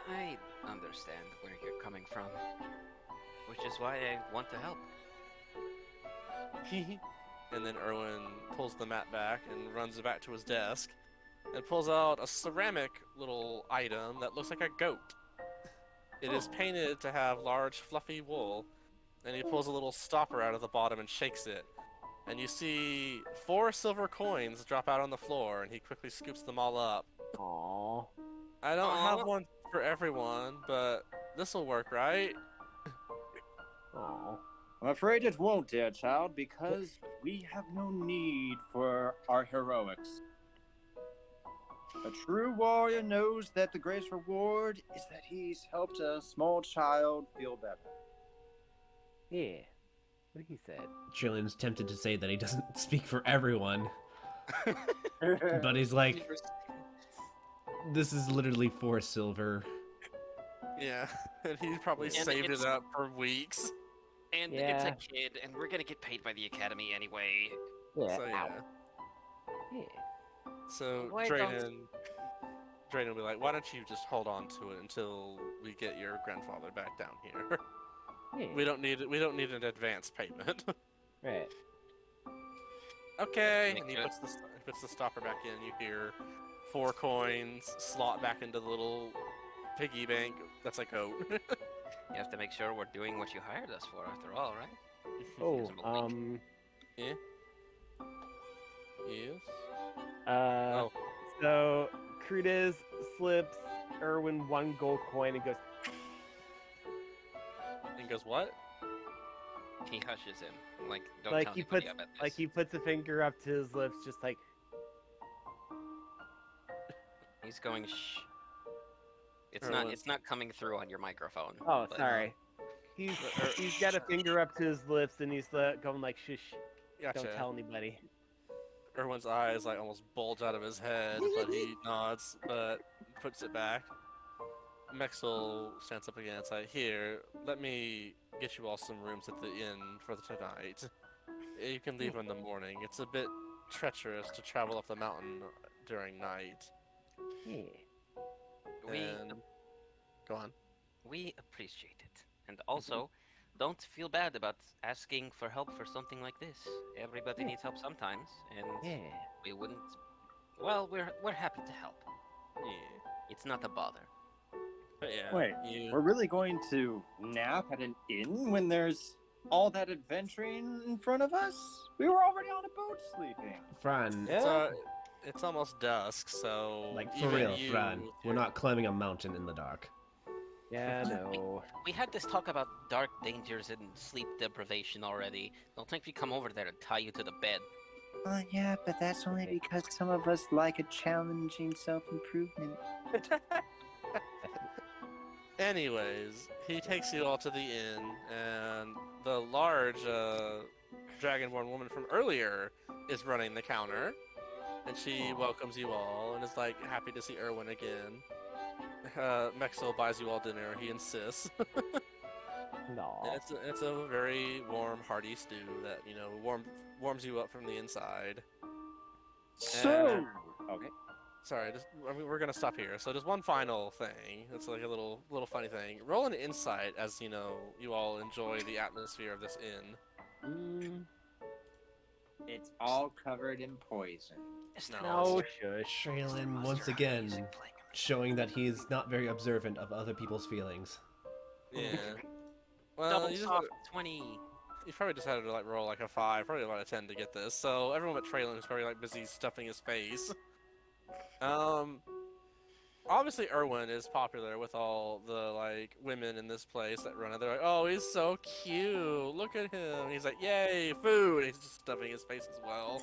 I understand where you're coming from, which is why I want to help. And then Erwin pulls the mat back and runs it back to his desk and pulls out a ceramic little item that looks like a goat. It is painted to have large fluffy wool, and he pulls a little stopper out of the bottom and shakes it. And you see 4 silver coins drop out on the floor, and he quickly scoops them all up. Aww. I don't have one for everyone, but this'll work, right? Aww. I'm afraid it won't, dear child, because we have no need for our heroics. A true warrior knows that the greatest reward is that he's helped a small child feel better. Yeah. What he said. Trillian's tempted to say that he doesn't speak for everyone, but he's like, this is literally 4 silver. Yeah, and he probably And saved it's- it up for weeks. And Yeah. it's a kid, and we're gonna get paid by the academy anyway. Yeah. So ow. yeah. Yeah. So Why don't- Drayden will be like, why don't you just hold on to it until we get your grandfather back down here? Yeah. we don't need an advance payment. Right. Okay. Make And he it. puts the stopper back in. You hear 4 coins slot back into the little piggy bank. That's a goat. You have to make sure we're doing what you hired us for, after all, right? Oh, Here's a link. Yeah. Yes. Oh. So Crudez slips Erwin 1 gold coin and goes, And goes what? He hushes him, like, don't like tell he anybody puts, about this. like he puts a finger up to his lips, just like, He's going shh. It's Erwin. not coming through on your microphone. oh, but- sorry. He's got a finger up to his lips and he's going like, shush, Gotcha. don't tell anybody. Erwin's eyes like almost bulge out of his head, but he nods, but puts it back. Mexel stands up again. It's like, here, let me get you all some rooms at the inn for tonight. You can leave in the morning. It's a bit treacherous to travel up the mountain during night. Yeah. We And go on. we appreciate it, and also, don't feel bad about asking for help for something like this. Everybody needs help sometimes, and Yeah. we wouldn't. Well, we're happy to help. Yeah. It's not a bother. But yeah. Wait, you... we're really going to nap at an inn when there's all that adventuring in front of us? We were already on a boat sleeping. Fran, It's almost dusk, so like for even real, you, Fran, we're not climbing a mountain in the dark. Yeah, no. We had this talk about dark dangers and sleep deprivation already. Don't think we come over there and tie you to the bed. Yeah, but that's only because some of us like a challenging self-improvement. Anyways, he takes you all to the inn, and the large dragonborn woman from earlier is running the counter, and she welcomes you all and is like happy to see Erwin again. Mexel buys you all dinner. He insists. No. And it's a very warm, hearty stew that warms you up from the inside. So, okay. Sorry, we're gonna stop here. So just one final thing. It's like a little funny thing. Roll an insight as you all enjoy the atmosphere of this inn. It's all covered in poison. No, shush. Traylon once again showing that he's not very observant of other people's feelings. Yeah. Well, Double you soft 20. you probably just had to like roll like a 5, probably about a 10 to get this. So everyone but Traylon is probably like busy stuffing his face. Obviously Erwin is popular with all the like women in this place that run it. They're like, oh, he's so cute. Look at him. And he's like, yay, food. And he's just stuffing his face as well.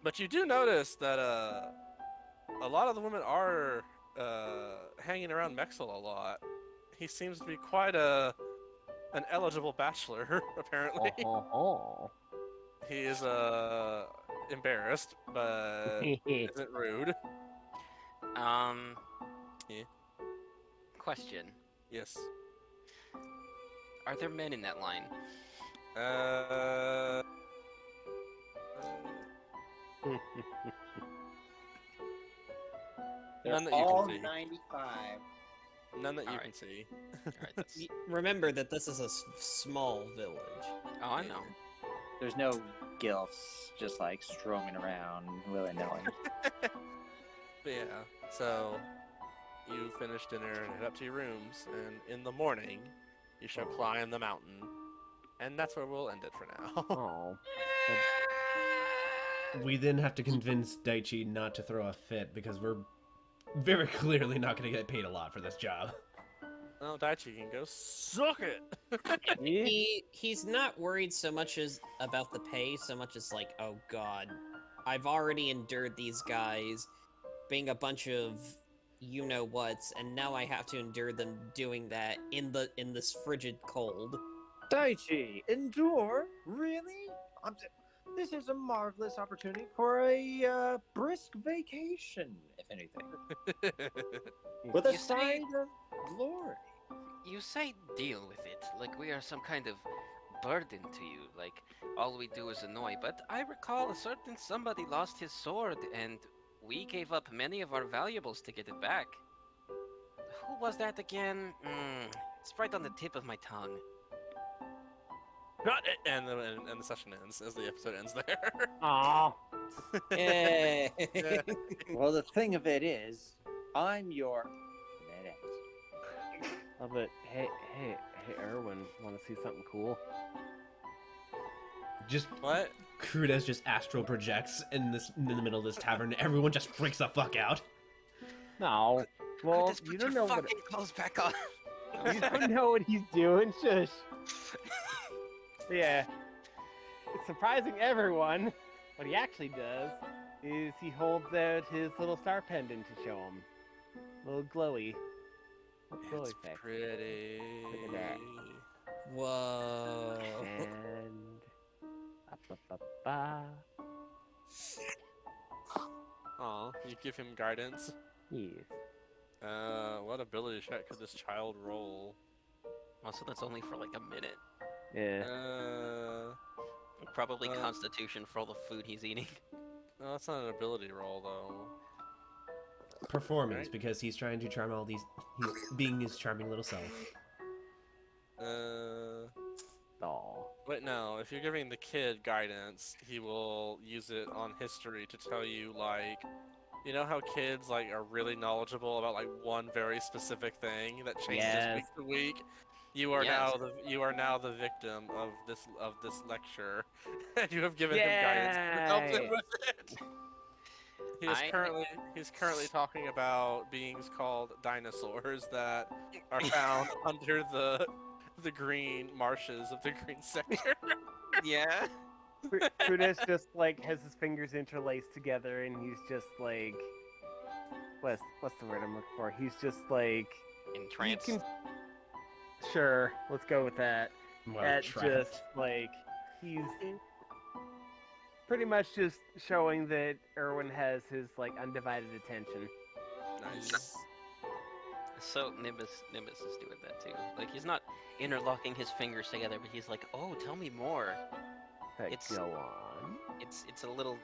But you do notice that a lot of the women are hanging around Mexel a lot. He seems to be quite an eligible bachelor, apparently. He is embarrassed, but isn't rude. Yeah. Question. Yes. Are there men in that line? None that you all can see. 95. None that you Alright. can see. Alright, that's... Remember that this is a small village. Oh, I know. There's no gilfs just like stroming around willy-nilly. But yeah, so you finish dinner and head up to your rooms, and in the morning, you shall climb the mountain. And that's where we'll end it for now. Oh. We then have to convince Daichi not to throw a fit because we're very clearly not going to get paid a lot for this job. Well, Daichi can go suck it. He's not worried so much as about the pay, so much as like, oh god, I've already endured these guys being a bunch of you-know-whats, and now I have to endure them doing that in this frigid cold. Daichi, endure? Really? This is a marvelous opportunity for a brisk vacation, if anything. With a You say- side of glory. You say deal with it, like we are some kind of burden to you, like all we do is annoy. But I recall a certain somebody lost his sword, and we gave up many of our valuables to get it back. Who was that again? It's right on the tip of my tongue. And the session ends as the episode ends there. Aw. Yay. Well, the thing of it is, I'm your... Oh, but hey, Erwin, want to see something cool? Just What? Crudes just astral projects in the middle of this tavern. Everyone just freaks the fuck out. No. Well, Just you put don't your know what fucking clothes back on. you don't know what he's doing. Shush. Yeah. It's surprising everyone. What he actually does is he holds out his little star pendant to show him. Little glowy. Glowy It's effect. pretty. Look at that. Whoa. And ba. Aw, you give him guidance. Yes. What ability check could this child roll? Also, that's only for like a minute. Yeah. Probably Constitution for all the food he's eating. No, that's not an ability roll though. Performance, Right. because he's trying to charm all these. He's being his charming little self. Aw. Wait, no. If you're giving the kid guidance, he will use it on history to tell you, like, you know how kids like are really knowledgeable about like one very specific thing that changes Yes. week to week. You are Yes. now the victim of this lecture, and you have given him guidance to help him Yay. with it. He's currently talking about beings called dinosaurs that are found under the green marshes of the green sector. Yeah. Kudes just like has his fingers interlaced together, and he's just like, what's the word I'm looking for? He's just like, Entranced. you can. Sure, let's go with that. Well, At trapped. just like he's pretty much just showing that Erwin has his like undivided attention. Nice. So Nimbus is doing that too. Like he's not interlocking his fingers together, but he's like, "Oh, tell me more." But It's- go on. It's a little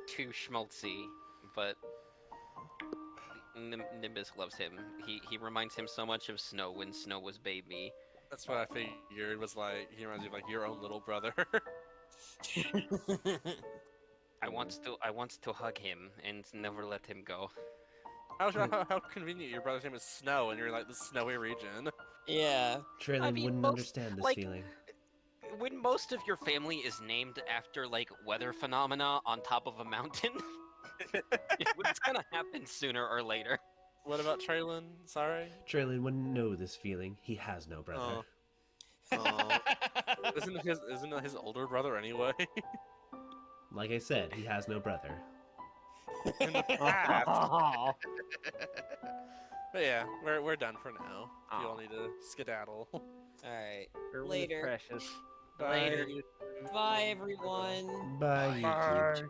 too schmaltzy, but Nimbus loves him. He reminds him so much of Snow when Snow was baby. That's what I figured. Was like he reminds you of like your own little brother. I wants to hug him and never let him go. How convenient. Your brother's name is Snow, and you're in, like the snowy region. Yeah. Trailing I mean, wouldn't most- understand this like- feeling. When most of your family is named after like weather phenomena on top of a mountain, it's gonna happen sooner or later. What about Traylon? Sorry. Trailing wouldn't know this feeling. He has no brother. Isn't it his older brother anyway? Like I said, he has no brother. In the past. But yeah, we're done for now. You all need to skedaddle. Alright. Erwin is Later. precious. Later. Bye, everyone. Bye, Bye. YouTube.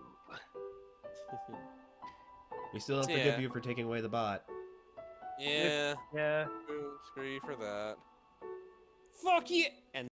We still don't forgive Yeah. you for taking away the bot. Yeah, Yeah. screw you for that. Fuck you! And